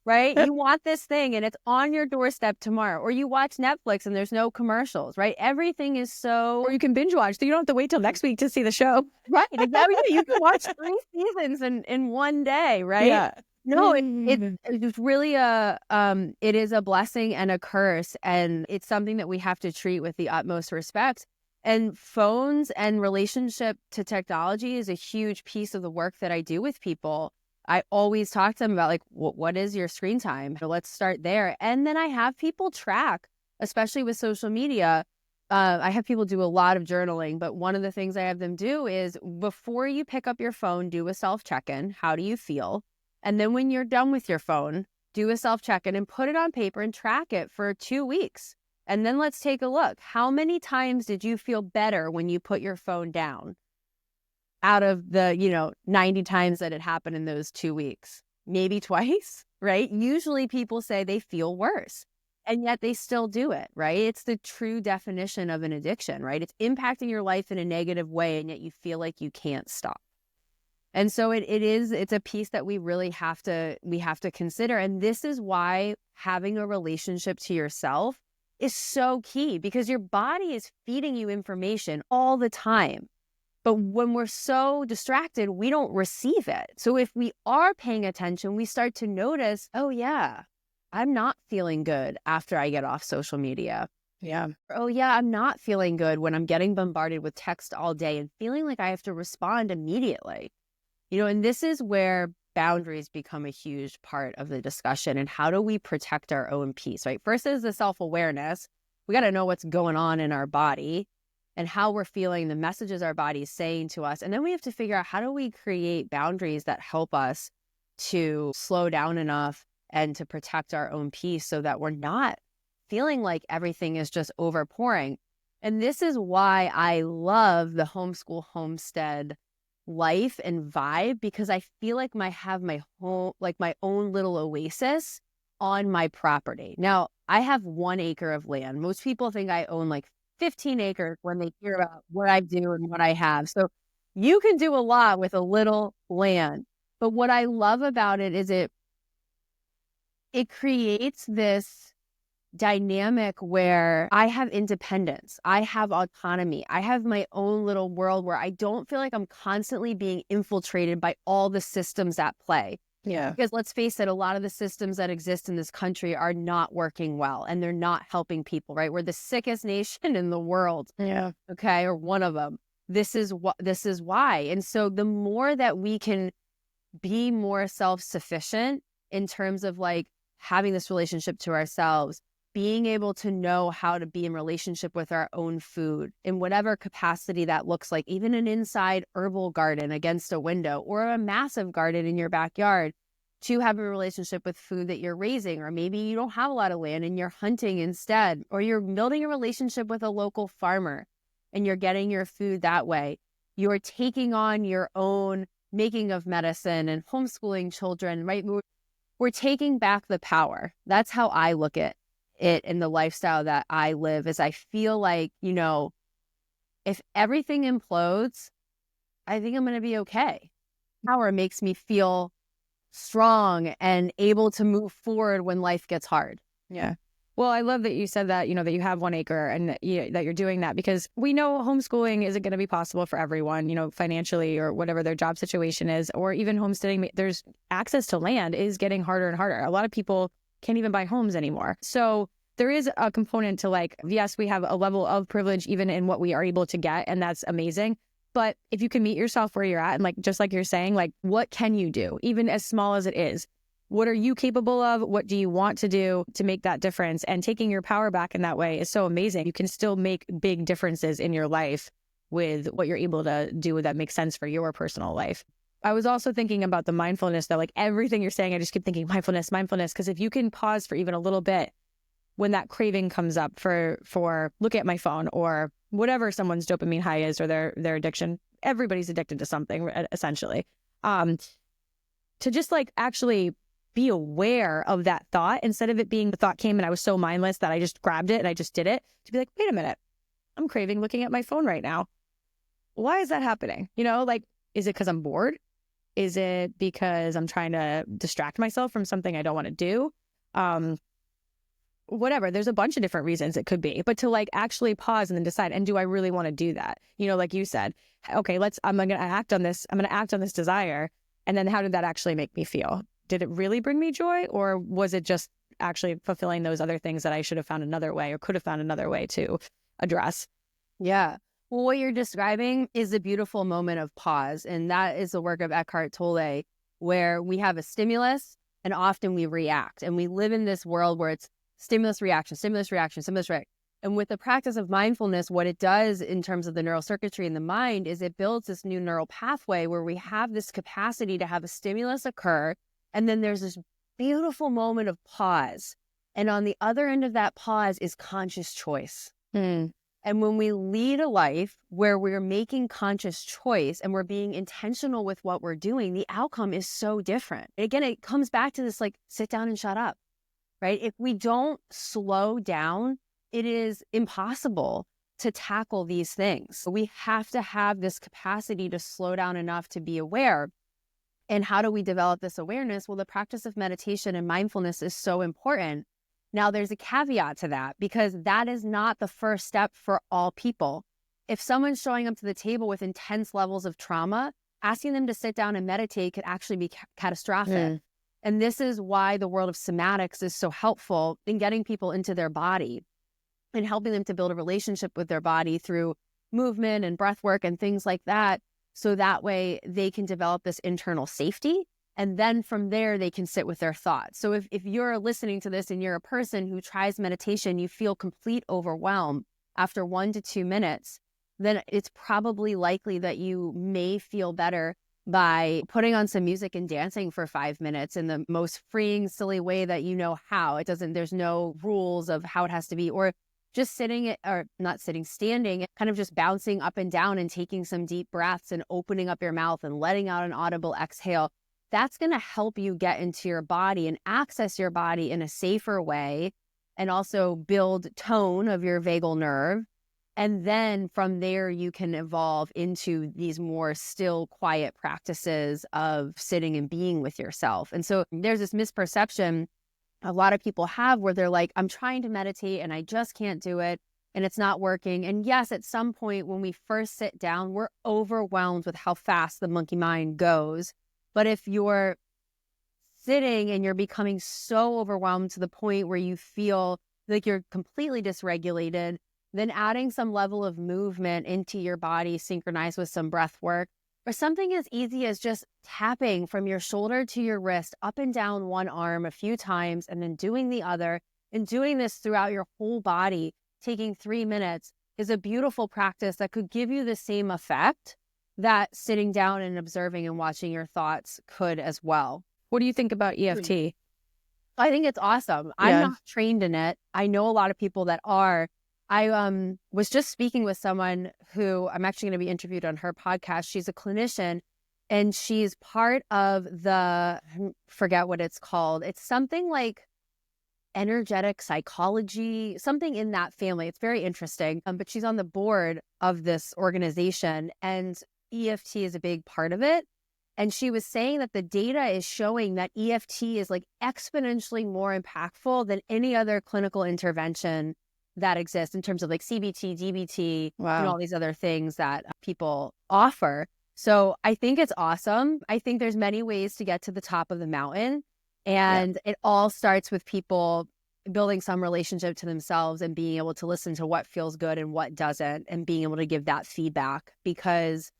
right? You want this thing and it's on your doorstep tomorrow. Or you watch Netflix and there's no commercials, right? Everything is so... Or you can binge watch, so you don't have to wait till next week to see the show. Right. Exactly. You can watch 3 seasons in one day, right? Yeah. No, it's really it is a blessing and a curse, and it's something that we have to treat with the utmost respect. And phones and relationship to technology is a huge piece of the work that I do with people. I always talk to them about like, what is your screen time? So let's start there. And then I have people track, especially with social media. I have people do a lot of journaling, but one of the things I have them do is before you pick up your phone, do a self check-in. How do you feel? And then when you're done with your phone, do a self check-in and put it on paper and track it for 2 weeks. And then let's take a look. How many times did you feel better when you put your phone down out of the, 90 times that it happened in those 2 weeks? Maybe twice, right? Usually people say they feel worse, and yet they still do it, right? It's the true definition of an addiction, right? It's impacting your life in a negative way, and yet you feel like you can't stop. And so it's a piece that we really have to consider. And this is why having a relationship to yourself is so key, because your body is feeding you information all the time. But when we're so distracted, we don't receive it. So if we are paying attention, we start to notice, oh yeah, I'm not feeling good after I get off social media. Yeah. Oh yeah, I'm not feeling good when I'm getting bombarded with text all day and feeling like I have to respond immediately. And this is where boundaries become a huge part of the discussion. And how do we protect our own peace, right? First is the self-awareness. We got to know what's going on in our body and how we're feeling, the messages our body is saying to us. And then we have to figure out, how do we create boundaries that help us to slow down enough and to protect our own peace so that we're not feeling like everything is just overpouring. And this is why I love the homeschool homestead life and vibe, because I feel like I have my home, like my own little oasis on my property. Now, I have 1 acre of land. Most people think I own like 15 acres when they hear about what I do and what I have. So you can do a lot with a little land. But what I love about it is it creates this dynamic where I have independence, I have autonomy, I have my own little world where I don't feel like I'm constantly being infiltrated by all the systems at play. Yeah. Because let's face it, a lot of the systems that exist in this country are not working well, and they're not helping people, right? We're the sickest nation in the world. Yeah. Okay. Or one of them. This is why. And so the more that we can be more self-sufficient in terms of like having this relationship to ourselves, being able to know how to be in relationship with our own food in whatever capacity that looks like, even an inside herbal garden against a window or a massive garden in your backyard, to have a relationship with food that you're raising. Or maybe you don't have a lot of land and you're hunting instead, or you're building a relationship with a local farmer and you're getting your food that way. You're taking on your own making of medicine and homeschooling children, right? We're taking back the power. That's how I look at it in the lifestyle that I live. Is I feel like, if everything implodes, I think I'm going to be okay. Power makes me feel strong and able to move forward when life gets hard. Yeah. Well, I love that you said that, that you have 1 acre and that you're doing that, because we know homeschooling isn't going to be possible for everyone, financially or whatever their job situation is, or even homesteading. There's access to land is getting harder and harder. A lot of people can't even buy homes anymore. So there is a component to like, yes, we have a level of privilege even in what we are able to get, and that's amazing. But if you can meet yourself where you're at, and like, just like you're saying, like, what can you do, even as small as it is? What are you capable of? What do you want to do to make that difference? And taking your power back in that way is so amazing. You can still make big differences in your life with what you're able to do that makes sense for your personal life. I was also thinking about the mindfulness, though, like everything you're saying, I just keep thinking mindfulness, because if you can pause for even a little bit when that craving comes up for look at my phone or whatever someone's dopamine high is, or their addiction, everybody's addicted to something essentially, to just like actually be aware of that thought instead of it being the thought came and I was so mindless that I just grabbed it and I just did it, to be like, wait a minute, I'm craving looking at my phone right now. Why is that happening? Like, is it because I'm bored? Is it because I'm trying to distract myself from something I don't want to do? Whatever. There's a bunch of different reasons it could be, but to like actually pause and then decide, and do I really want to do that? Like you said, okay, I'm going to act on this. I'm going to act on this desire. And then how did that actually make me feel? did it really bring me joy, or was it just actually fulfilling those other things that I should have found another way or could have found another way to address? Yeah. Well, what you're describing is a beautiful moment of pause. And that is the work of Eckhart Tolle, where we have a stimulus and often we react. And we live in this world where it's stimulus, reaction, stimulus, reaction, stimulus, reaction. And with the practice of mindfulness, what it does in terms of the neural circuitry in the mind is it builds this new neural pathway where we have this capacity to have a stimulus occur. And then there's this beautiful moment of pause. And on the other end of that pause is conscious choice. And when we lead a life where we're making conscious choice and we're being intentional with what we're doing, the outcome is so different. Again, it comes back to this, like, sit down and shut up, right? If we don't slow down, it is impossible to tackle these things. We have to have this capacity to slow down enough to be aware. And how do we develop this awareness? Well, the practice of meditation and mindfulness is so important. Now, there's a caveat to that, because that is not the first step for all people. If someone's showing up to the table with intense levels of trauma, asking them to sit down and meditate could actually be catastrophic. And this is why the world of somatics is so helpful in getting people into their body and helping them to build a relationship with their body through movement and breath work and things like that. So that way they can develop this internal safety. And then from there, they can sit with their thoughts. So if you're listening to this and you're a person who tries meditation, you feel complete overwhelm after 1 to 2 minutes, then it's probably likely that you may feel better by putting on some music and dancing for 5 minutes in the most freeing, silly way that you know how. There's no rules of how it has to be, or just standing, kind of just bouncing up and down and taking some deep breaths and opening up your mouth and letting out an audible exhale. That's going to help you get into your body and access your body in a safer way, and also build tone of your vagal nerve. And then from there, you can evolve into these more still, quiet practices of sitting and being with yourself. And so there's this misperception a lot of people have where they're like, I'm trying to meditate and I just can't do it and it's not working. And yes, at some point when we first sit down, we're overwhelmed with how fast the monkey mind goes. But if you're sitting and you're becoming so overwhelmed to the point where you feel like you're completely dysregulated, then adding some level of movement into your body, synchronized with some breath work, or something as easy as just tapping from your shoulder to your wrist, up and down one arm a few times, and then doing the other, and doing this throughout your whole body, taking 3 minutes, is a beautiful practice that could give you the same effect that sitting down and observing and watching your thoughts could as well. What do you think about EFT? I think it's awesome. I'm not trained in it. I know a lot of people that are. I was just speaking with someone who I'm actually going to be interviewed on her podcast. She's a clinician and she's part of I forget what it's called. It's something like energetic psychology, something in that family. It's very interesting. But she's on the board of this organization and EFT is a big part of it. And she was saying that the data is showing that EFT is like exponentially more impactful than any other clinical intervention that exists in terms of like CBT, DBT, and all these other things that people offer. So I think it's awesome. I think there's many ways to get to the top of the mountain. And it all starts with people building some relationship to themselves and being able to listen to what feels good and what doesn't, and being able to give that feedback, because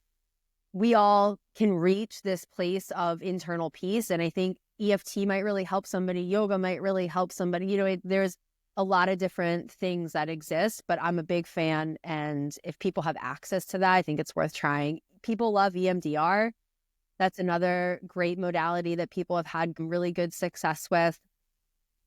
we all can reach this place of internal peace. And I think EFT might really help somebody. Yoga might really help somebody. You know, there's a lot of different things that exist, but I'm a big fan. And if people have access to that, I think it's worth trying. People love EMDR. That's another great modality that people have had really good success with.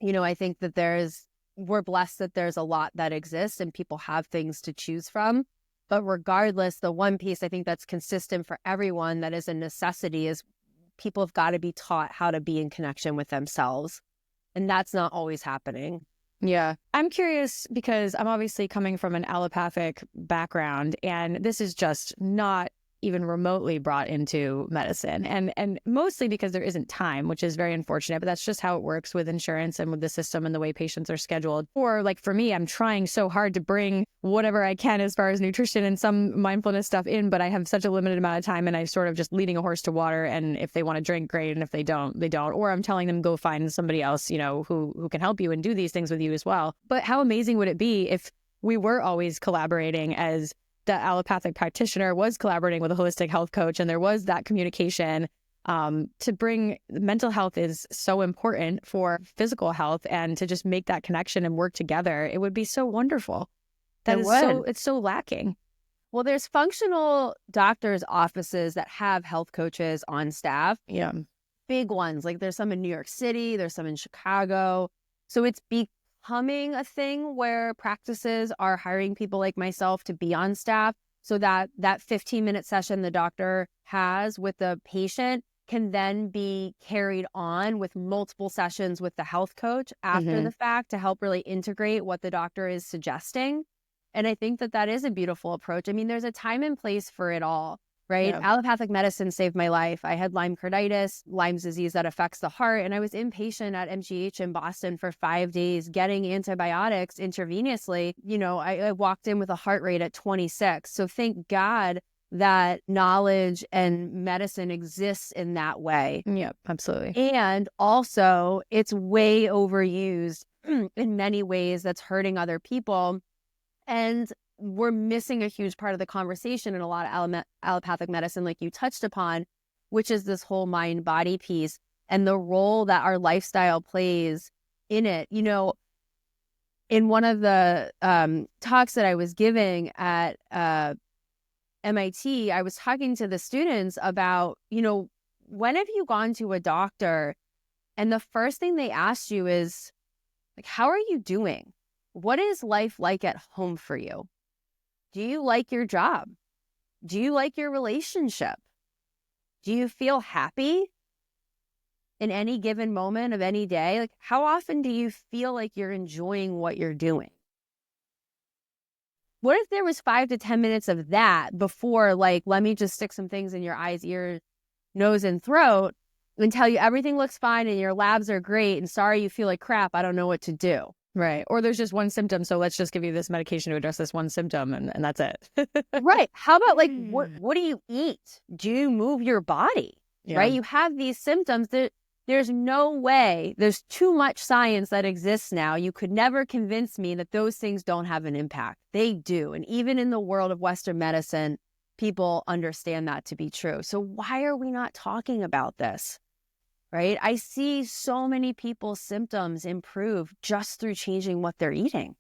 You know, I think that we're blessed that there's a lot that exists and people have things to choose from. But regardless, the one piece I think that's consistent for everyone that is a necessity is people have got to be taught how to be in connection with themselves. And that's not always happening. Yeah. I'm curious because I'm obviously coming from an allopathic background, and this is just not even remotely brought into medicine. And mostly because there isn't time, which is very unfortunate, but that's just how it works with insurance and with the system and the way patients are scheduled. Or like for me, I'm trying so hard to bring whatever I can as far as nutrition and some mindfulness stuff in, but I have such a limited amount of time, and I sort of just leading a horse to water. And if they want to drink, great. And if they don't, they don't. Or I'm telling them, go find somebody else, who can help you and do these things with you as well. But how amazing would it be if we were always collaborating, as the allopathic practitioner was collaborating with a holistic health coach, and there was that communication to bring mental health is so important for physical health, and to just make that connection and work together. It would be so wonderful. It's so lacking. Well, there's functional doctors' offices that have health coaches on staff. Yeah. Big ones. Like there's some in New York City, there's some in Chicago. So it's becoming a thing where practices are hiring people like myself to be on staff, so that 15-minute session the doctor has with the patient can then be carried on with multiple sessions with the health coach after the fact to help really integrate what the doctor is suggesting. And I think that is a beautiful approach. I mean, there's a time and place for it all, right? Yeah. Allopathic medicine saved my life. I had Lyme carditis, Lyme's disease that affects the heart, and I was inpatient at MGH in Boston for 5 days getting antibiotics intravenously. I walked in with a heart rate at 26. So thank God that knowledge and medicine exists in that way. Yeah, absolutely. And also, it's way overused in many ways that's hurting other people. And we're missing a huge part of the conversation in a lot of allopathic medicine, like you touched upon, which is this whole mind-body piece and the role that our lifestyle plays in it. In one of the talks that I was giving at MIT, I was talking to the students about, when have you gone to a doctor and the first thing they asked you is, like, how are you doing? What is life like at home for you? Do you like your job? Do you like your relationship? Do you feel happy in any given moment of any day? Like, how often do you feel like you're enjoying what you're doing? What if there was 5 to 10 minutes of that before, like, let me just stick some things in your eyes, ears, nose, and throat and tell you everything looks fine and your labs are great and sorry you feel like crap, I don't know what to do. Right. Or there's just one symptom, so let's just give you this medication to address this one symptom, and that's it. Right. How about, like, what do you eat? Do you move your body? Yeah. Right? You have these symptoms that there's no way, there's too much science that exists now. You could never convince me that those things don't have an impact. They do. And even in the world of Western medicine, people understand that to be true. So why are we not talking about this? Right? I see so many people's symptoms improve just through changing what they're eating.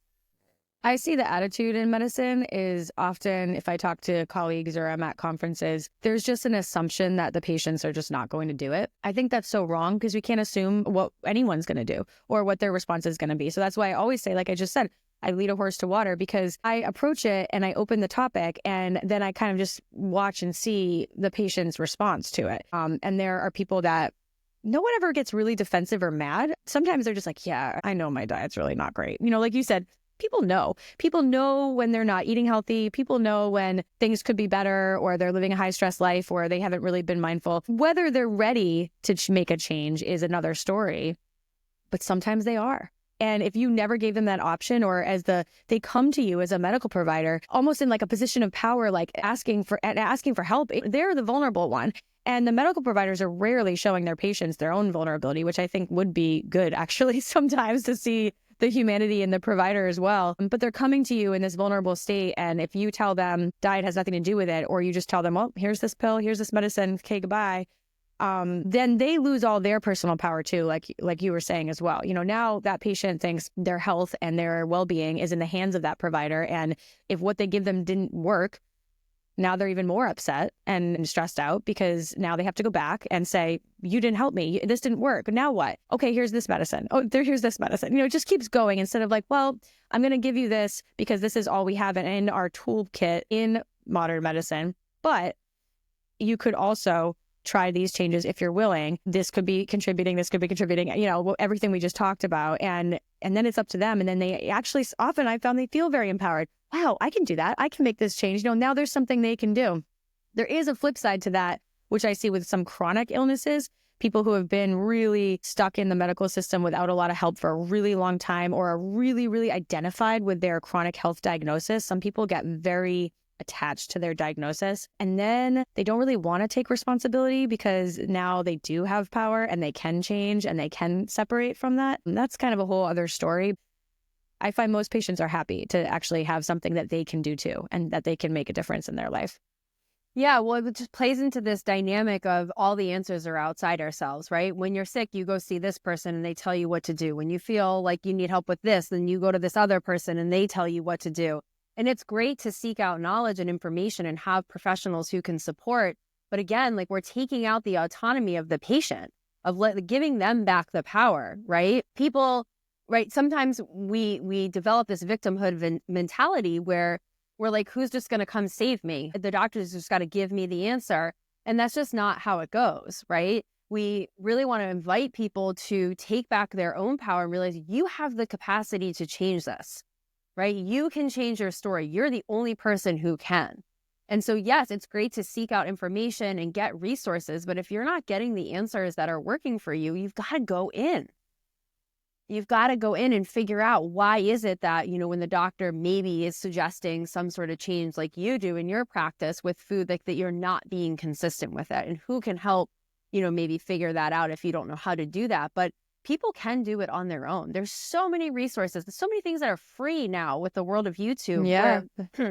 I see the attitude in medicine is often, if I talk to colleagues or I'm at conferences, there's just an assumption that the patients are just not going to do it. I think that's so wrong, because we can't assume what anyone's going to do or what their response is going to be. So that's why I always say, like I just said, I lead a horse to water, because I approach it and I open the topic and then I kind of just watch and see the patient's response to it. And there are people that no one ever gets really defensive or mad. Sometimes they're just like, yeah, I know my diet's really not great. Like you said, people know when they're not eating healthy. People know when things could be better, or they're living a high stress life, or they haven't really been mindful. Whether they're ready to make a change is another story, but sometimes they are. And if you never gave them that option, or they come to you as a medical provider, almost in like a position of power, like asking for help, they're the vulnerable one. And the medical providers are rarely showing their patients their own vulnerability, which I think would be good, actually, sometimes, to see the humanity in the provider as well. But they're coming to you in this vulnerable state. And if you tell them diet has nothing to do with it, or you just tell them, well, here's this pill, here's this medicine, okay, goodbye, then they lose all their personal power too, like you were saying as well. Now that patient thinks their health and their well-being is in the hands of that provider. And if what they give them didn't work, now they're even more upset and stressed out, because now they have to go back and say, you didn't help me. This didn't work. Now what? Okay, here's this medicine. Oh, here's this medicine. It just keeps going, instead of like, well, I'm going to give you this because this is all we have in our toolkit in modern medicine. But you could also try these changes if you're willing. This could be contributing. This could be contributing, everything we just talked about. And then it's up to them. And then they actually, often I found they feel very empowered. Wow, I can do that. I can make this change. Now there's something they can do. There is a flip side to that, which I see with some chronic illnesses, people who have been really stuck in the medical system without a lot of help for a really long time, or are really, really identified with their chronic health diagnosis. Some people get very attached to their diagnosis, and then they don't really want to take responsibility because now they do have power and they can change and they can separate from that. And that's kind of a whole other story. I find most patients are happy to actually have something that they can do too, and that they can make a difference in their life. Yeah, well, it just plays into this dynamic of all the answers are outside ourselves, right? When you're sick, you go see this person and they tell you what to do. When you feel like you need help with this, then you go to this other person and they tell you what to do. And it's great to seek out knowledge and information and have professionals who can support. But again, like, we're taking out the autonomy of the patient, of giving them back the power, right? People, right? Sometimes we develop this victimhood mentality where we're like, who's just going to come save me? The doctor's just got to give me the answer. And that's just not how it goes, right? We really want to invite people to take back their own power and realize you have the capacity to change this, right? You can change your story. You're the only person who can. And so, yes, it's great to seek out information and get resources. But if you're not getting the answers that are working for you, you've got to go in. You've got to go in and figure out, why is it that, when the doctor maybe is suggesting some sort of change like you do in your practice with food, like, that you're not being consistent with it, and who can help, maybe figure that out if you don't know how to do that. But people can do it on their own. There's so many resources. There's so many things that are free now with the world of YouTube. Yeah,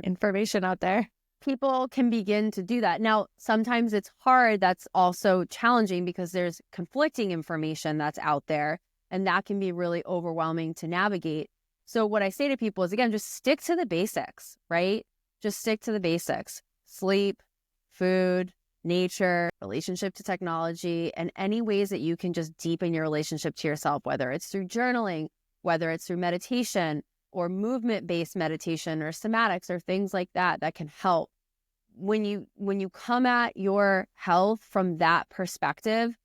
information out there. People can begin to do that. Now, sometimes it's hard. That's also challenging because there's conflicting information that's out there. And that can be really overwhelming to navigate. So what I say to people is, again, just stick to the basics, right? Just stick to the basics. Sleep, food, nature, relationship to technology, and any ways that you can just deepen your relationship to yourself, whether it's through journaling, whether it's through meditation or movement-based meditation or somatics or things like that, that can help. When you come at your health from that perspective,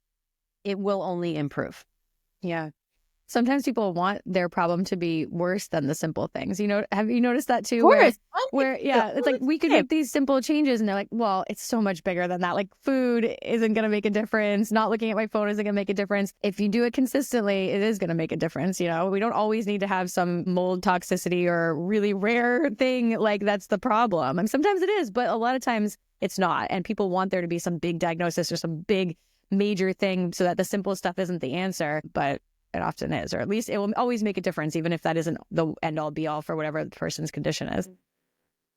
it will only improve. Yeah. Sometimes people want their problem to be worse than the simple things. Have you noticed that too? Of course. It's like, we could make these simple changes, and they're like, well, it's so much bigger than that. Like, food isn't going to make a difference. Not looking at my phone isn't going to make a difference. If you do it consistently, it is going to make a difference. We don't always need to have some mold toxicity or really rare thing. Like, that's the problem. And sometimes it is, but a lot of times it's not. And people want there to be some big diagnosis or some big major thing so that the simple stuff isn't the answer, but it often is, or at least it will always make a difference, even if that isn't the end all be all for whatever the person's condition is.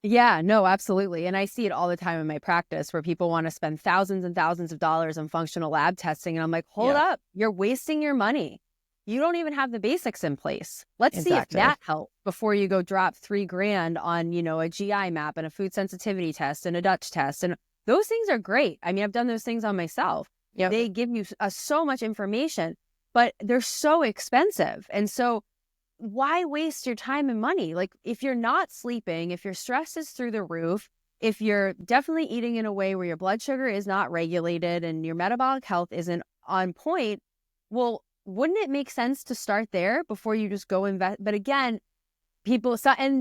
Yeah, no, absolutely. And I see it all the time in my practice where people want to spend thousands and thousands of dollars on functional lab testing. And I'm like, hold up, you're wasting your money. You don't even have the basics in place. Let's see if that helps before you go drop $3,000 on, a GI map and a food sensitivity test and a Dutch test. And those things are great. I mean, I've done those things on myself. Yep. They give you so much information, but they're so expensive. And so why waste your time and money? Like, if you're not sleeping, if your stress is through the roof, if you're definitely eating in a way where your blood sugar is not regulated and your metabolic health isn't on point, well, wouldn't it make sense to start there before you just go invest? But again,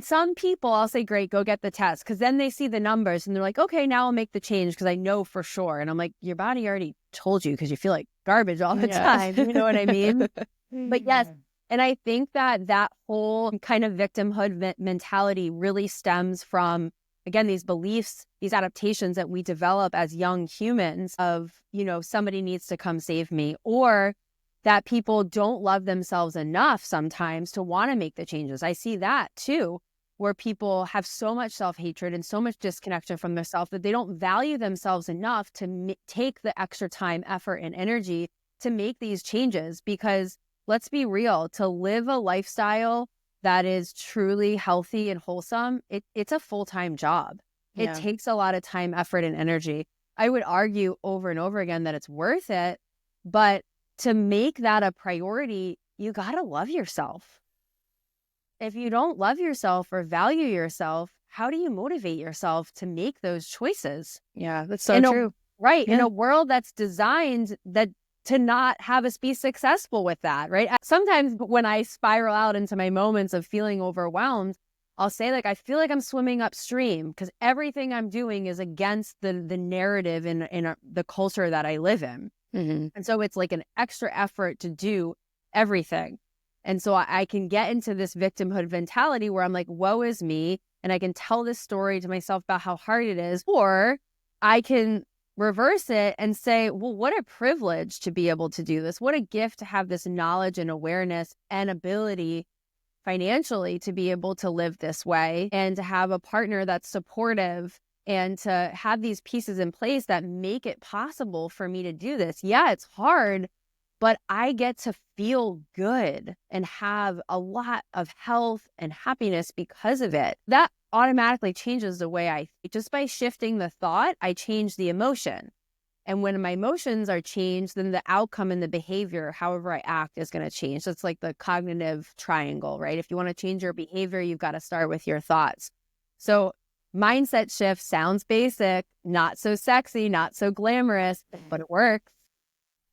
some people, I'll say, great, go get the test, because then they see the numbers and they're like, okay, now I'll make the change because I know for sure. And I'm like, your body already told you because you feel like garbage all the time. You know what I mean? But yes. And I think that whole kind of victimhood mentality really stems from, again, these beliefs, these adaptations that we develop as young humans of, somebody needs to come save me, or that people don't love themselves enough sometimes to want to make the changes. I see that too, where people have so much self-hatred and so much disconnection from themselves that they don't value themselves enough to take the extra time, effort, and energy to make these changes. Because let's be real, to live a lifestyle that is truly healthy and wholesome, it's a full-time job. Yeah. It takes a lot of time, effort, and energy. I would argue over and over again that it's worth it, but to make that a priority, you got to love yourself. If you don't love yourself or value yourself, how do you motivate yourself to make those choices? Yeah, that's so true. Right. Yeah. In a world that's designed to not have us be successful with that, right? Sometimes when I spiral out into my moments of feeling overwhelmed, I'll say like, I feel like I'm swimming upstream because everything I'm doing is against the narrative in the culture that I live in. Mm-hmm. And so it's like an extra effort to do everything. And so I can get into this victimhood mentality where I'm like, woe is me. And I can tell this story to myself about how hard it is. Or I can reverse it and say, well, what a privilege to be able to do this. What a gift to have this knowledge and awareness and ability financially to be able to live this way and to have a partner that's supportive and to have these pieces in place that make it possible for me to do this. Yeah, it's hard, but I get to feel good and have a lot of health and happiness because of it. That automatically changes the way I think. Just by shifting the thought, I change the emotion. And when my emotions are changed, then the outcome and the behavior, however I act, is going to change. So it's like the cognitive triangle, right? If you want to change your behavior, you've got to start with your thoughts. So mindset shift sounds basic, not so sexy, not so glamorous, but it works,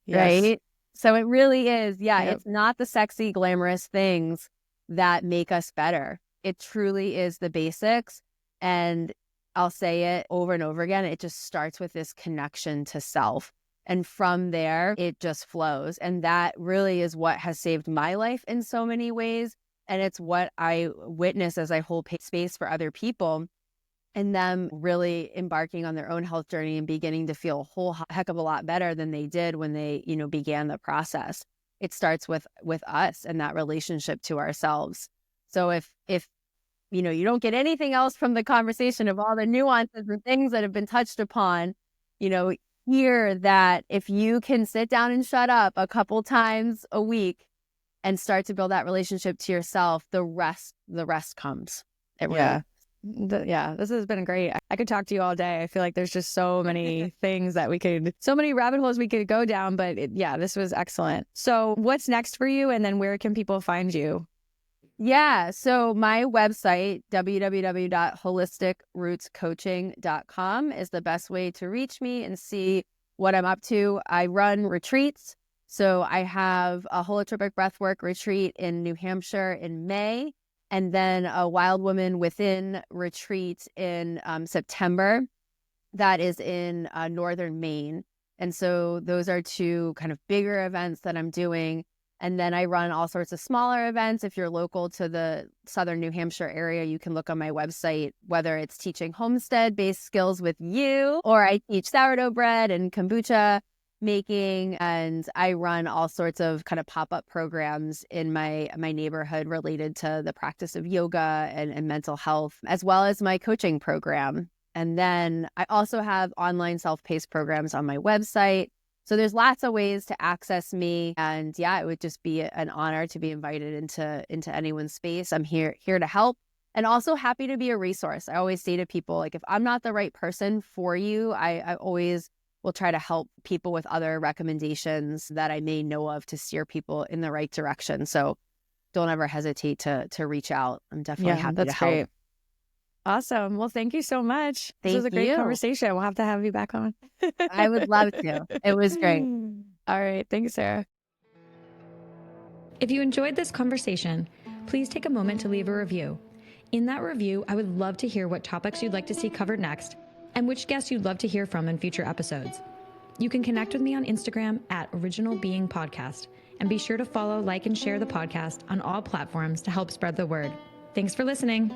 right? So it really is. Yeah, Yep. It's not the sexy, glamorous things that make us better. It truly is the basics. And I'll say it over and over again. It just starts with this connection to self. And from there, it just flows. And that really is what has saved my life in so many ways. And it's what I witness as I hold space for other people and them really embarking on their own health journey and beginning to feel a whole heck of a lot better than they did when they, began the process. It starts with us and that relationship to ourselves. So if you don't get anything else from the conversation of all the nuances and things that have been touched upon, hear that if you can sit down and shut up a couple times a week and start to build that relationship to yourself, the rest comes. It really. This has been great. I could talk to you all day. I feel like there's just so many things that so many rabbit holes we could go down, but this was excellent. So what's next for you? And then where can people find you? Yeah. So my website, www.holisticrootscoaching.com, is the best way to reach me and see what I'm up to. I run retreats. So I have a holotropic breathwork retreat in New Hampshire in May, and then a Wild Woman Within retreat in September. That is in northern Maine. And so those are two kind of bigger events that I'm doing. And then I run all sorts of smaller events. If you're local to the southern New Hampshire area, you can look on my website, whether it's teaching homestead-based skills with you, or I teach sourdough bread and kombucha making. And I run all sorts of kind of pop-up programs in my neighborhood related to the practice of yoga and mental health, as well as my coaching program. And then I also have online self-paced programs on my website. So there's lots of ways to access me. And it would just be an honor to be invited into anyone's space. I'm here to help, and also happy to be a resource. I always say to people, like, if I'm not the right person for you, I always will try to help people with other recommendations that I may know of to steer people in the right direction. So don't ever hesitate to reach out. I'm definitely happy to help. Great. Awesome. Well, thank you so much. This was a great conversation. We'll have to have you back on. I would love to. It was great. All right. Thanks, Sarah. If you enjoyed this conversation, please take a moment to leave a review. In that review, I would love to hear what topics you'd like to see covered next and which guests you'd love to hear from in future episodes. You can connect with me on Instagram at Original Being Podcast, and be sure to follow, like, and share the podcast on all platforms to help spread the word. Thanks for listening.